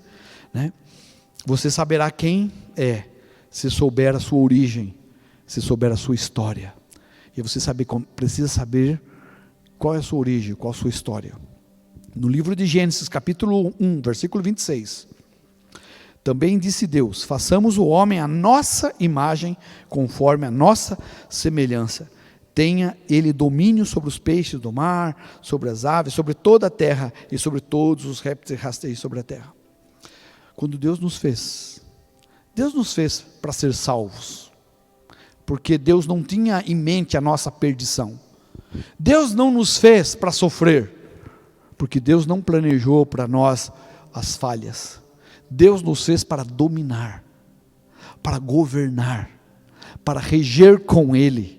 né? Você saberá quem é, se souber a sua origem, se souber a sua história. E você precisa saber qual é a sua origem, qual a sua história. No livro de Gênesis, capítulo 1, versículo 26. Também disse Deus: façamos o homem à nossa imagem, conforme a nossa semelhança. Tenha ele domínio sobre os peixes do mar, sobre as aves, sobre toda a terra e sobre todos os répteis rasteiros sobre a terra. Quando Deus nos fez para ser salvos, porque Deus não tinha em mente a nossa perdição. Deus não nos fez para sofrer, porque Deus não planejou para nós as falhas. Deus nos fez para dominar, para governar, para reger com Ele.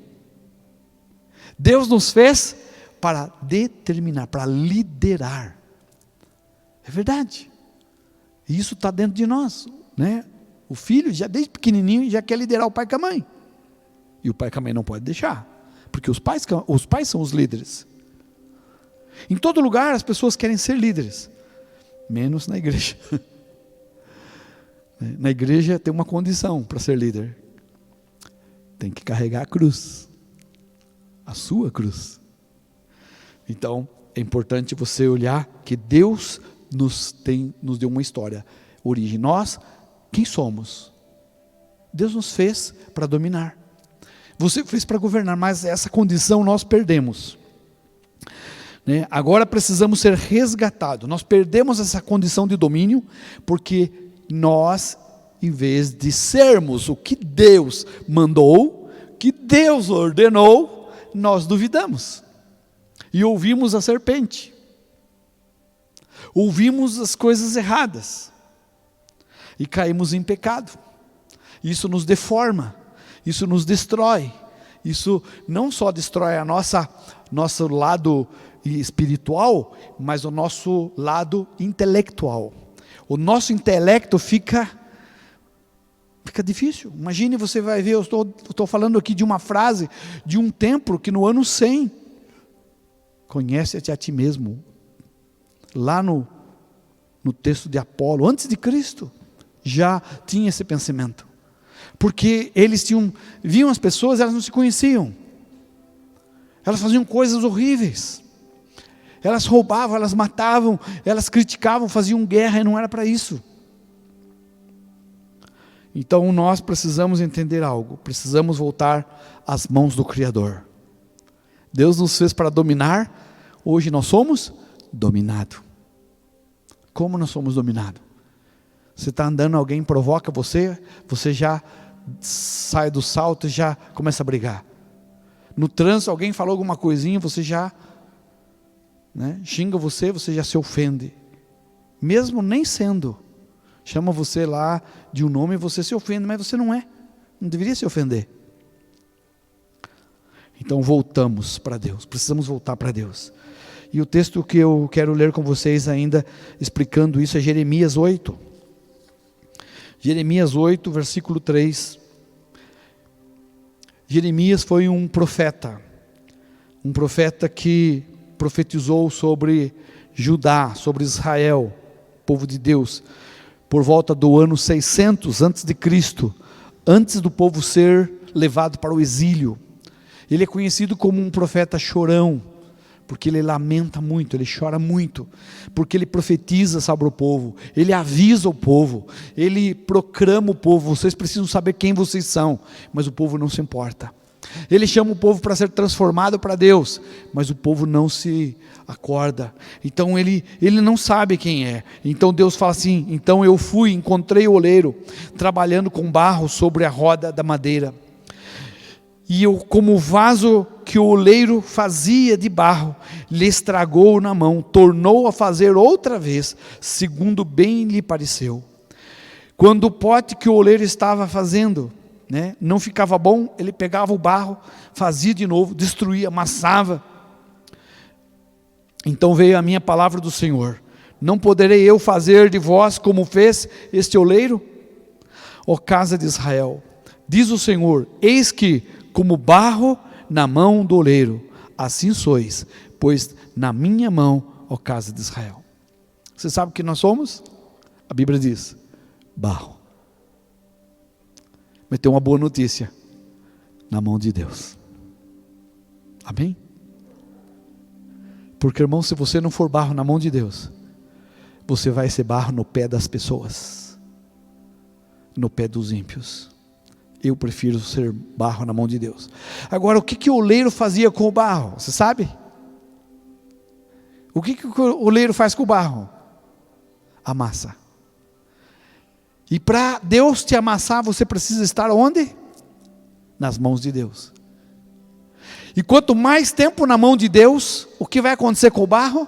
Deus nos fez para determinar, para liderar. É verdade. E isso está dentro de nós, né? O filho, já desde pequenininho, já quer liderar o pai com a mãe. E o pai com a mãe não pode deixar, porque os pais são os líderes. Em todo lugar as pessoas querem ser líderes, menos na igreja. Na igreja tem uma condição para ser líder: tem que carregar a cruz, a sua cruz. Então é importante você olhar que Deus nos deu uma história, origem. Nós, quem somos? Deus nos fez para dominar, você fez para governar, mas essa condição nós perdemos, né? Agora precisamos ser resgatados. Nós perdemos essa condição de domínio, porque nós, em vez de sermos o que Deus mandou, que Deus ordenou, nós duvidamos, e ouvimos a serpente, ouvimos as coisas erradas, e caímos em pecado. Isso nos deforma, isso nos destrói. Isso não só destrói a nosso lado espiritual, mas o nosso lado intelectual. O nosso intelecto fica difícil. Imagine, você vai ver, eu estou falando aqui de uma frase, de um templo que no ano 100, conhece-te a ti mesmo, lá no texto de Apolo, antes de Cristo, já tinha esse pensamento. Porque eles viam as pessoas, elas não se conheciam, elas faziam coisas horríveis, elas roubavam, elas matavam, elas criticavam, faziam guerra, e não era para isso. Então nós precisamos entender algo, precisamos voltar às mãos do Criador. Deus nos fez para dominar, hoje nós somos dominados. Como nós somos dominados? Você está andando, alguém provoca você já sai do salto e já começa a brigar. No trânsito alguém falou alguma coisinha, você já xinga você já se ofende, mesmo nem sendo Chama você lá de um nome e você se ofende, mas você não é. Não deveria se ofender. Então voltamos para Deus, precisamos voltar para Deus. E o texto que eu quero ler com vocês ainda, explicando isso, é Jeremias 8. Jeremias 8, versículo 3. Jeremias foi um profeta que profetizou sobre Judá, sobre Israel, povo de Deus, por volta do ano 600 antes de Cristo, antes do povo ser levado para o exílio. Ele é conhecido como um profeta chorão, porque ele lamenta muito, ele chora muito, porque ele profetiza sobre o povo, ele avisa o povo, ele proclama o povo, vocês precisam saber quem vocês são, mas o povo não se importa. Ele chama o povo para ser transformado para Deus, mas o povo não se acorda. Então ele não sabe quem é. Então Deus fala assim: então eu fui, encontrei o oleiro trabalhando com barro sobre a roda da madeira. E eu, como o vaso que o oleiro fazia de barro, lhe estragou na mão, tornou a fazer outra vez, segundo bem lhe pareceu. Quando o pote que o oleiro estava fazendo, não ficava bom, ele pegava o barro, fazia de novo, destruía, amassava. Então veio a minha palavra do Senhor: não poderei eu fazer de vós como fez este oleiro? Ó casa de Israel, diz o Senhor: eis que, como barro na mão do oleiro, assim sois, pois na minha mão, ó casa de Israel. Você sabe o que nós somos? A Bíblia diz: barro. Mas tem uma boa notícia: na mão de Deus. Amém? Porque, irmão, se você não for barro na mão de Deus, você vai ser barro no pé das pessoas, no pé dos ímpios. Eu prefiro ser barro na mão de Deus. Agora, o que o oleiro fazia com o barro? Você sabe? O que o oleiro faz com o barro? Amassa. E para Deus te amassar, você precisa estar onde? Nas mãos de Deus. E quanto mais tempo na mão de Deus, o que vai acontecer com o barro?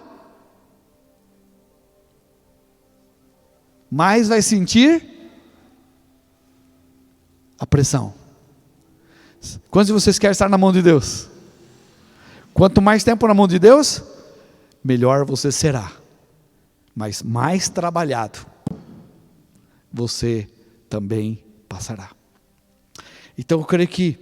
Mais vai sentir a pressão. Quantos de vocês querem estar na mão de Deus? Quanto mais tempo na mão de Deus, melhor você será. Mas mais trabalhado você também passará. Então eu creio que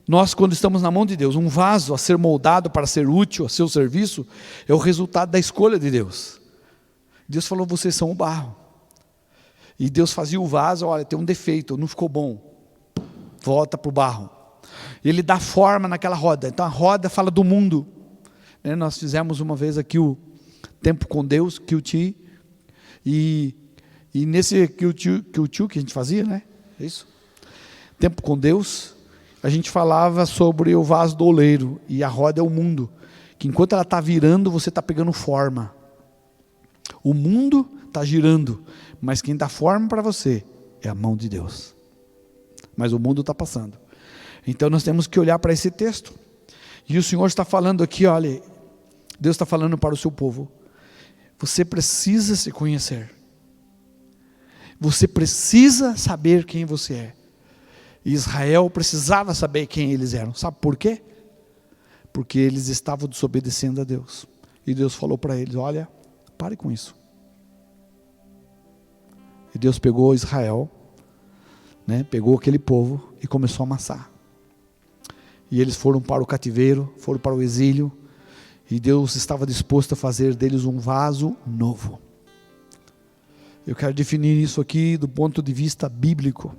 nós, quando estamos na mão de Deus, um vaso a ser moldado para ser útil a seu serviço, é o resultado da escolha de Deus. Deus falou: vocês são o barro. E Deus fazia o vaso: olha, tem um defeito, não ficou bom, volta para o barro. Ele dá forma naquela roda. Então a roda fala do mundo. Nós fizemos uma vez aqui o Tempo com Deus, QT, e nesse QT que a gente fazia, é isso? Tempo com Deus, a gente falava sobre o vaso do oleiro, e a roda é o mundo, que enquanto ela está virando, você está pegando forma. O mundo está girando, mas quem dá forma para você é a mão de Deus. Mas o mundo está passando. Então nós temos que olhar para esse texto. E o Senhor está falando aqui, olha, Deus está falando para o seu povo: você precisa se conhecer. Você precisa saber quem você é. Israel precisava saber quem eles eram. Sabe por quê? Porque eles estavam desobedecendo a Deus. E Deus falou para eles: olha, pare com isso. E Deus pegou Israel, pegou aquele povo e começou a amassar. E eles foram para o cativeiro, foram para o exílio, e Deus estava disposto a fazer deles um vaso novo. Eu quero definir isso aqui do ponto de vista bíblico.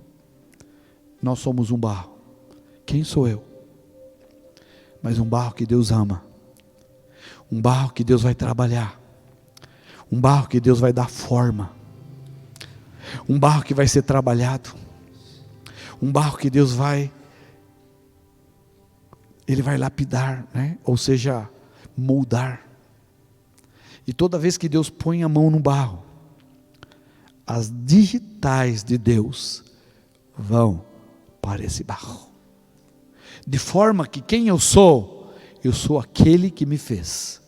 Nós somos um barro. Quem sou eu? Mas um barro que Deus ama. Um barro que Deus vai trabalhar. Um barro que Deus vai dar forma. Um barro que vai ser trabalhado. Um barro que Deus Ele vai lapidar, ou seja, moldar. E toda vez que Deus põe a mão no barro, as digitais de Deus vão para esse barro. De forma que quem eu sou aquele que me fez.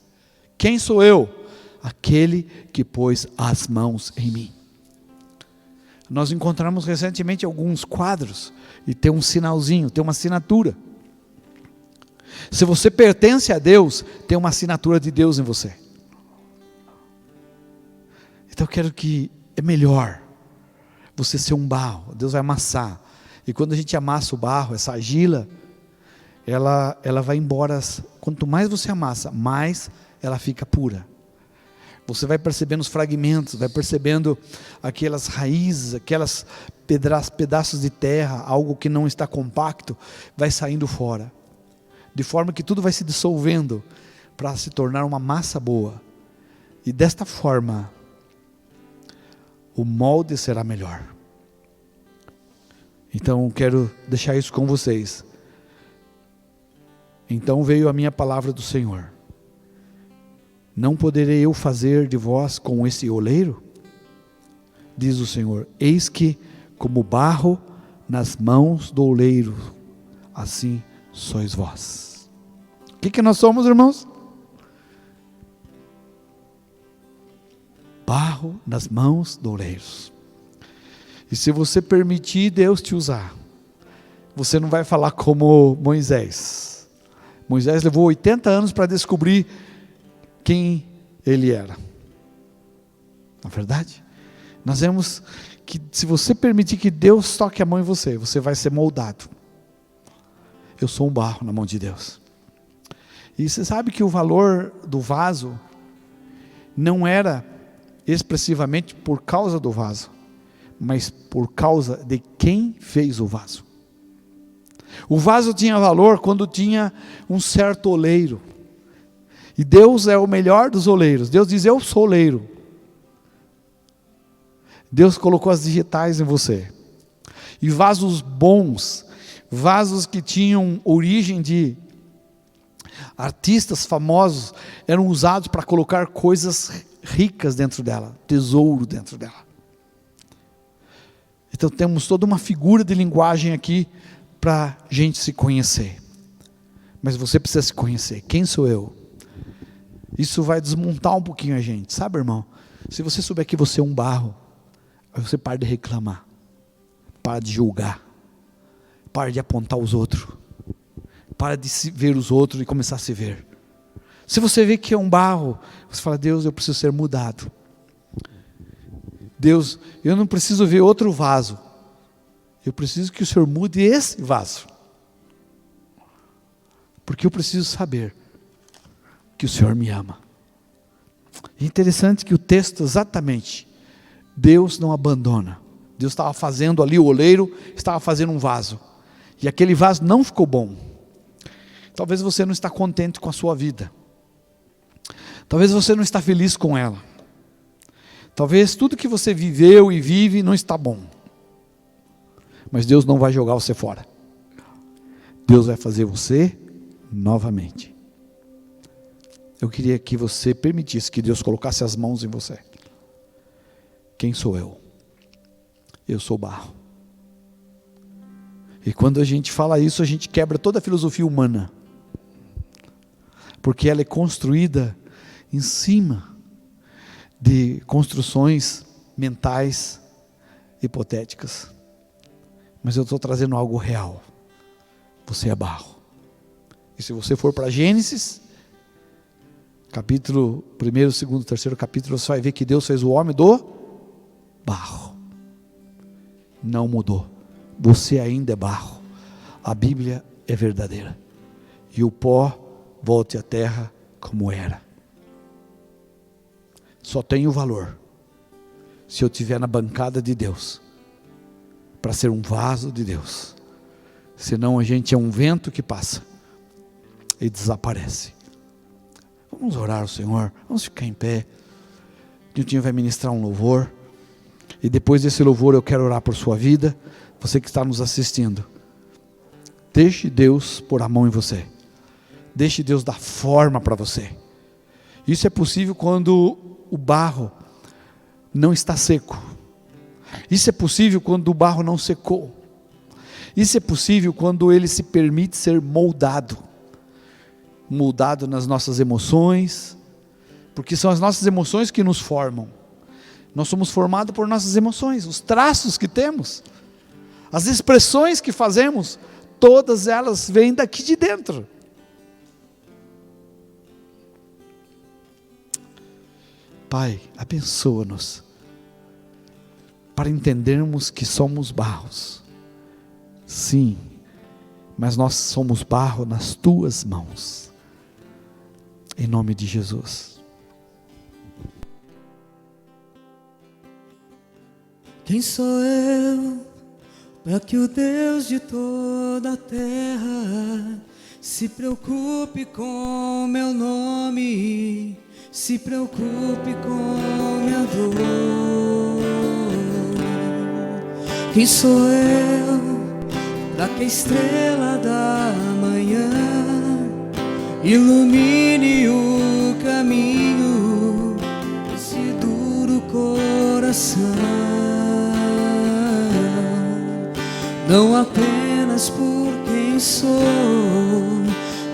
Quem sou eu? Aquele que pôs as mãos em mim. Nós encontramos recentemente alguns quadros e tem um sinalzinho, tem uma assinatura. Se você pertence a Deus, tem uma assinatura de Deus em você. Então eu quero que é melhor você ser um barro. Deus vai amassar. E quando a gente amassa o barro, essa argila, ela vai embora. Quanto mais você amassa, mais ela fica pura. Você vai percebendo os fragmentos, vai percebendo aquelas raízes, aquelas pedaços de terra, algo que não está compacto, vai saindo fora. De forma que tudo vai se dissolvendo para se tornar uma massa boa. E desta forma, o molde será melhor. Então quero deixar isso com vocês. Então veio a minha palavra do Senhor. Não poderei eu fazer de vós com esse oleiro? Diz o Senhor, eis que como barro nas mãos do oleiro, assim sois vós. O que nós somos, irmãos? Barro nas mãos do oleiro. E se você permitir Deus te usar, você não vai falar como Moisés. Moisés levou 80 anos para descobrir quem ele era. Na verdade, nós vemos que se você permitir que Deus toque a mão em você, você vai ser moldado. Eu sou um barro na mão de Deus. E você sabe que o valor do vaso não era expressivamente por causa do vaso, mas por causa de quem fez o vaso. O vaso tinha valor quando tinha um certo oleiro. E Deus é o melhor dos oleiros. Deus diz, eu sou oleiro. Deus colocou as digitais em você. E vasos bons, vasos que tinham origem de artistas famosos, eram usados para colocar coisas ricas dentro dela, tesouro dentro dela. Então temos toda uma figura de linguagem aqui para a gente se conhecer. Mas você precisa se conhecer. Quem sou eu? Isso vai desmontar um pouquinho a gente, sabe, irmão? Se você souber que você é um barro, aí você para de reclamar, para de julgar, para de apontar os outros, para de se ver os outros e começar a se ver. Se você vê que é um barro, você fala, Deus, eu preciso ser mudado. Deus, eu não preciso ver outro vaso, eu preciso que o Senhor mude esse vaso, porque eu preciso saber que o Senhor me ama. É interessante que o texto exatamente, Deus não abandona. Deus estava fazendo ali, o oleiro estava fazendo um vaso, e aquele vaso não ficou bom. Talvez você não está contente com a sua vida, talvez você não está feliz com ela, talvez tudo que você viveu e vive não está bom, mas Deus não vai jogar você fora. Deus vai fazer você novamente. Eu queria que você permitisse que Deus colocasse as mãos em você. Quem sou eu? Eu sou barro. E quando a gente fala isso, a gente quebra toda a filosofia humana, porque ela é construída em cima de construções mentais hipotéticas. Mas eu estou trazendo algo real. Você é barro. E se você for para Gênesis, capítulo 1º, 2º, 3º capítulo, você vai ver que Deus fez o homem do barro. Não mudou. Você ainda é barro. A Bíblia é verdadeira. E o pó volte à terra como era. Só tem o valor se eu estiver na bancada de Deus, para ser um vaso de Deus. Senão a gente é um vento que passa e desaparece. Vamos orar ao Senhor, vamos ficar em pé. Niltinho vai ministrar um louvor, e depois desse louvor eu quero orar por sua vida. Você que está nos assistindo, deixe Deus pôr a mão em você, deixe Deus dar forma para você. Isso é possível quando o barro não está seco. Isso é possível quando o barro não secou. Isso é possível quando ele se permite ser moldado. Moldado nas nossas emoções, porque são as nossas emoções que nos formam. Nós somos formados por nossas emoções, os traços que temos, as expressões que fazemos, todas elas vêm daqui de dentro. Pai, abençoa-nos para entendermos que somos barros. Sim, mas nós somos barro nas tuas mãos. Em nome de Jesus. Quem sou eu para que o Deus de toda a terra se preocupe com meu nome, se preocupe com minha dor? Quem sou eu para que a estrela da manhã ilumine o caminho desse duro coração? Não apenas por quem sou,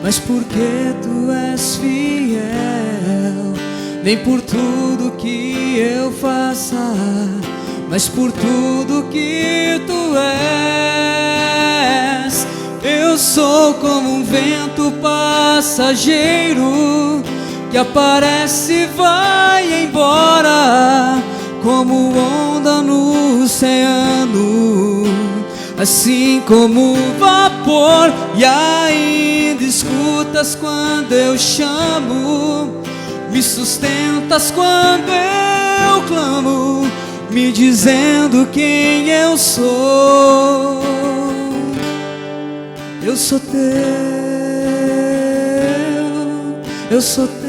mas porque tu és fiel. Nem por tudo que eu faça, mas por tudo que tu és. Eu sou como um vento passageiro que aparece e vai embora, como onda no oceano, assim como vapor. E ainda escutas quando eu chamo, me sustentas quando eu clamo, me dizendo quem eu sou. Eu sou teu, eu sou teu.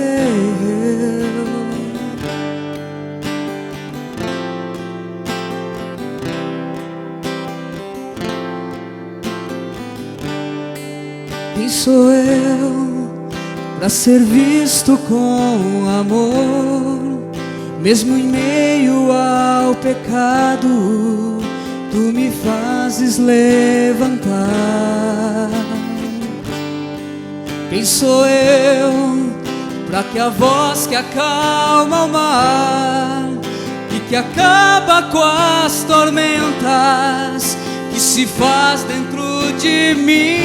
Quem sou eu para ser visto com amor, mesmo em meio ao pecado? Tu me fazes levantar. Quem sou eu para que a voz que acalma o mar e que acaba com as tormentas que se faz dentro de mim?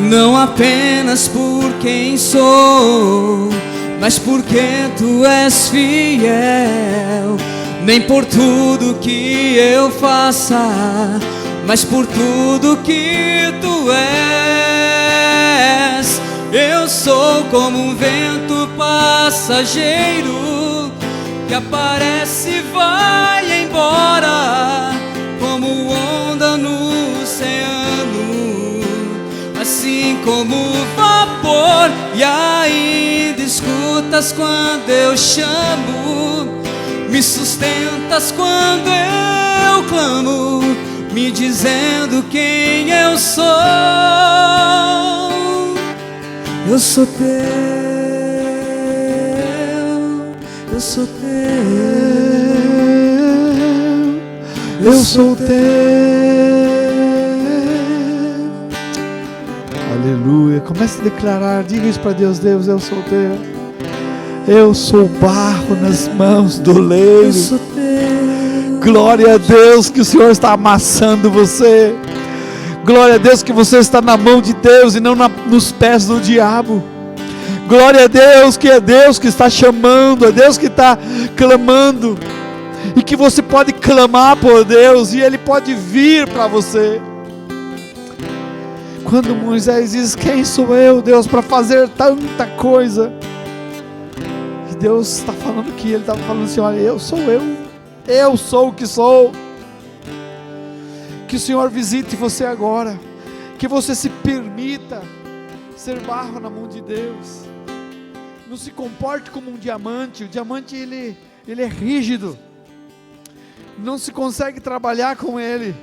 Não apenas por quem sou, mas porque tu és fiel. Nem por tudo que eu faça, mas por tudo que tu és. Eu sou como um vento passageiro que aparece e vai embora, como onda no oceano, assim como vapor. E ainda escutas quando eu chamo, me sustentas quando eu clamo, me dizendo quem eu sou. Eu sou teu, eu sou teu, eu sou teu. Aleluia. Comece a declarar, diga isso para Deus: Deus, eu sou teu. Eu sou barro nas mãos do oleiro. Eu sou teu. Glória a Deus que o Senhor está amassando você. Glória a Deus que você está na mão de Deus e não nos pés do diabo. Glória a Deus que é Deus que está chamando, é Deus que está clamando, e que você pode clamar por Deus e Ele pode vir para você. Quando Moisés diz: quem sou eu, Deus, para fazer tanta coisa? E Deus está falando que Ele estava falando assim: olha, eu sou o que sou. Que o Senhor visite você agora, que você se permita ser barro na mão de Deus. Não se comporte como um diamante. O diamante ele é rígido, não se consegue trabalhar com ele.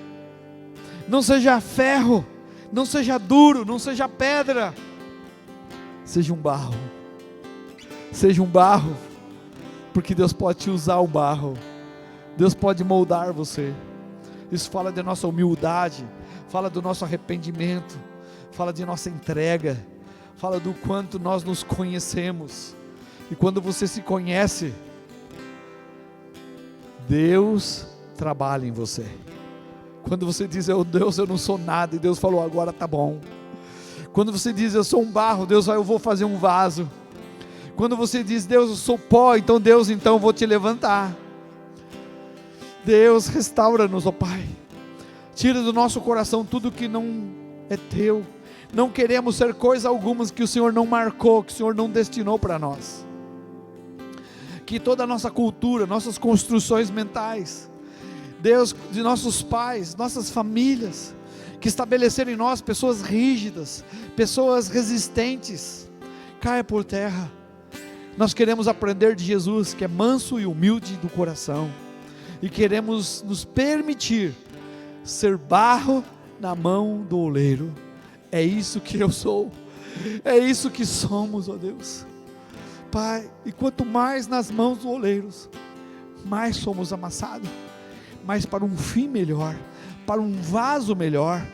Não seja ferro, não seja duro, não seja pedra. Seja um barro. Seja um barro, porque Deus pode te usar um barro. Deus pode moldar você. Isso fala de nossa humildade, fala do nosso arrependimento, fala de nossa entrega, fala do quanto nós nos conhecemos. E quando você se conhece, Deus trabalha em você. Quando você diz, Deus, eu não sou nada, e Deus falou, agora tá bom. Quando você diz, eu sou um barro, Deus vai, eu vou fazer um vaso. Quando você diz, Deus, eu sou pó, então Deus, então eu vou te levantar. Deus, restaura-nos, ó Pai. Tira do nosso coração tudo que não é teu. Não queremos ser coisa alguma que o Senhor não marcou, que o Senhor não destinou para nós. Que toda a nossa cultura, nossas construções mentais, Deus, de nossos pais, nossas famílias, que estabeleceram em nós pessoas rígidas, pessoas resistentes, caia por terra. Nós queremos aprender de Jesus, que é manso e humilde do coração, e queremos nos permitir ser barro na mão do oleiro. É isso que eu sou, é isso que somos, ó Deus. Pai, e quanto mais nas mãos do oleiro, mais somos amassados, mais para um fim melhor, para um vaso melhor,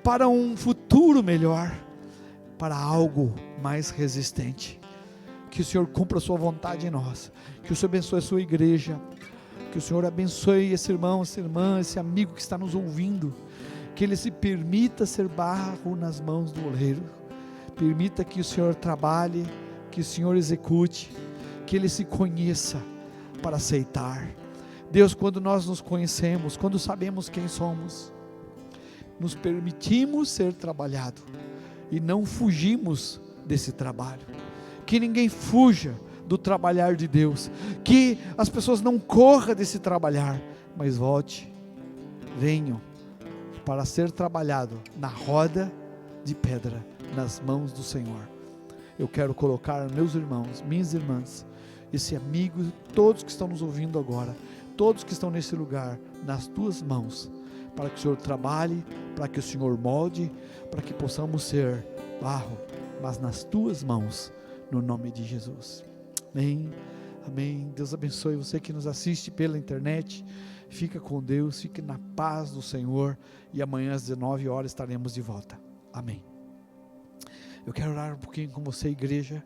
para um futuro melhor, para algo mais resistente. Que o Senhor cumpra a sua vontade em nós, que o Senhor abençoe a sua igreja, que o Senhor abençoe esse irmão, essa irmã, esse amigo que está nos ouvindo, que ele se permita ser barro nas mãos do oleiro, permita que o Senhor trabalhe, que o Senhor execute, que ele se conheça para aceitar. Deus, quando nós nos conhecemos, quando sabemos quem somos, nos permitimos ser trabalhado e não fugimos desse trabalho. Que ninguém fuja do trabalhar de Deus, que as pessoas não corram desse trabalhar, mas volte, venham para ser trabalhado na roda de pedra, nas mãos do Senhor. Eu quero colocar meus irmãos, minhas irmãs, esse amigo, todos que estão nos ouvindo agora, todos que estão nesse lugar, nas tuas mãos, para que o Senhor trabalhe, para que o Senhor molde, para que possamos ser barro, mas nas tuas mãos, no nome de Jesus. Amém, amém. Deus abençoe você que nos assiste pela internet. Fica com Deus, fique na paz do Senhor, e amanhã às 19 horas estaremos de volta. Amém. Eu quero orar um pouquinho com você, igreja.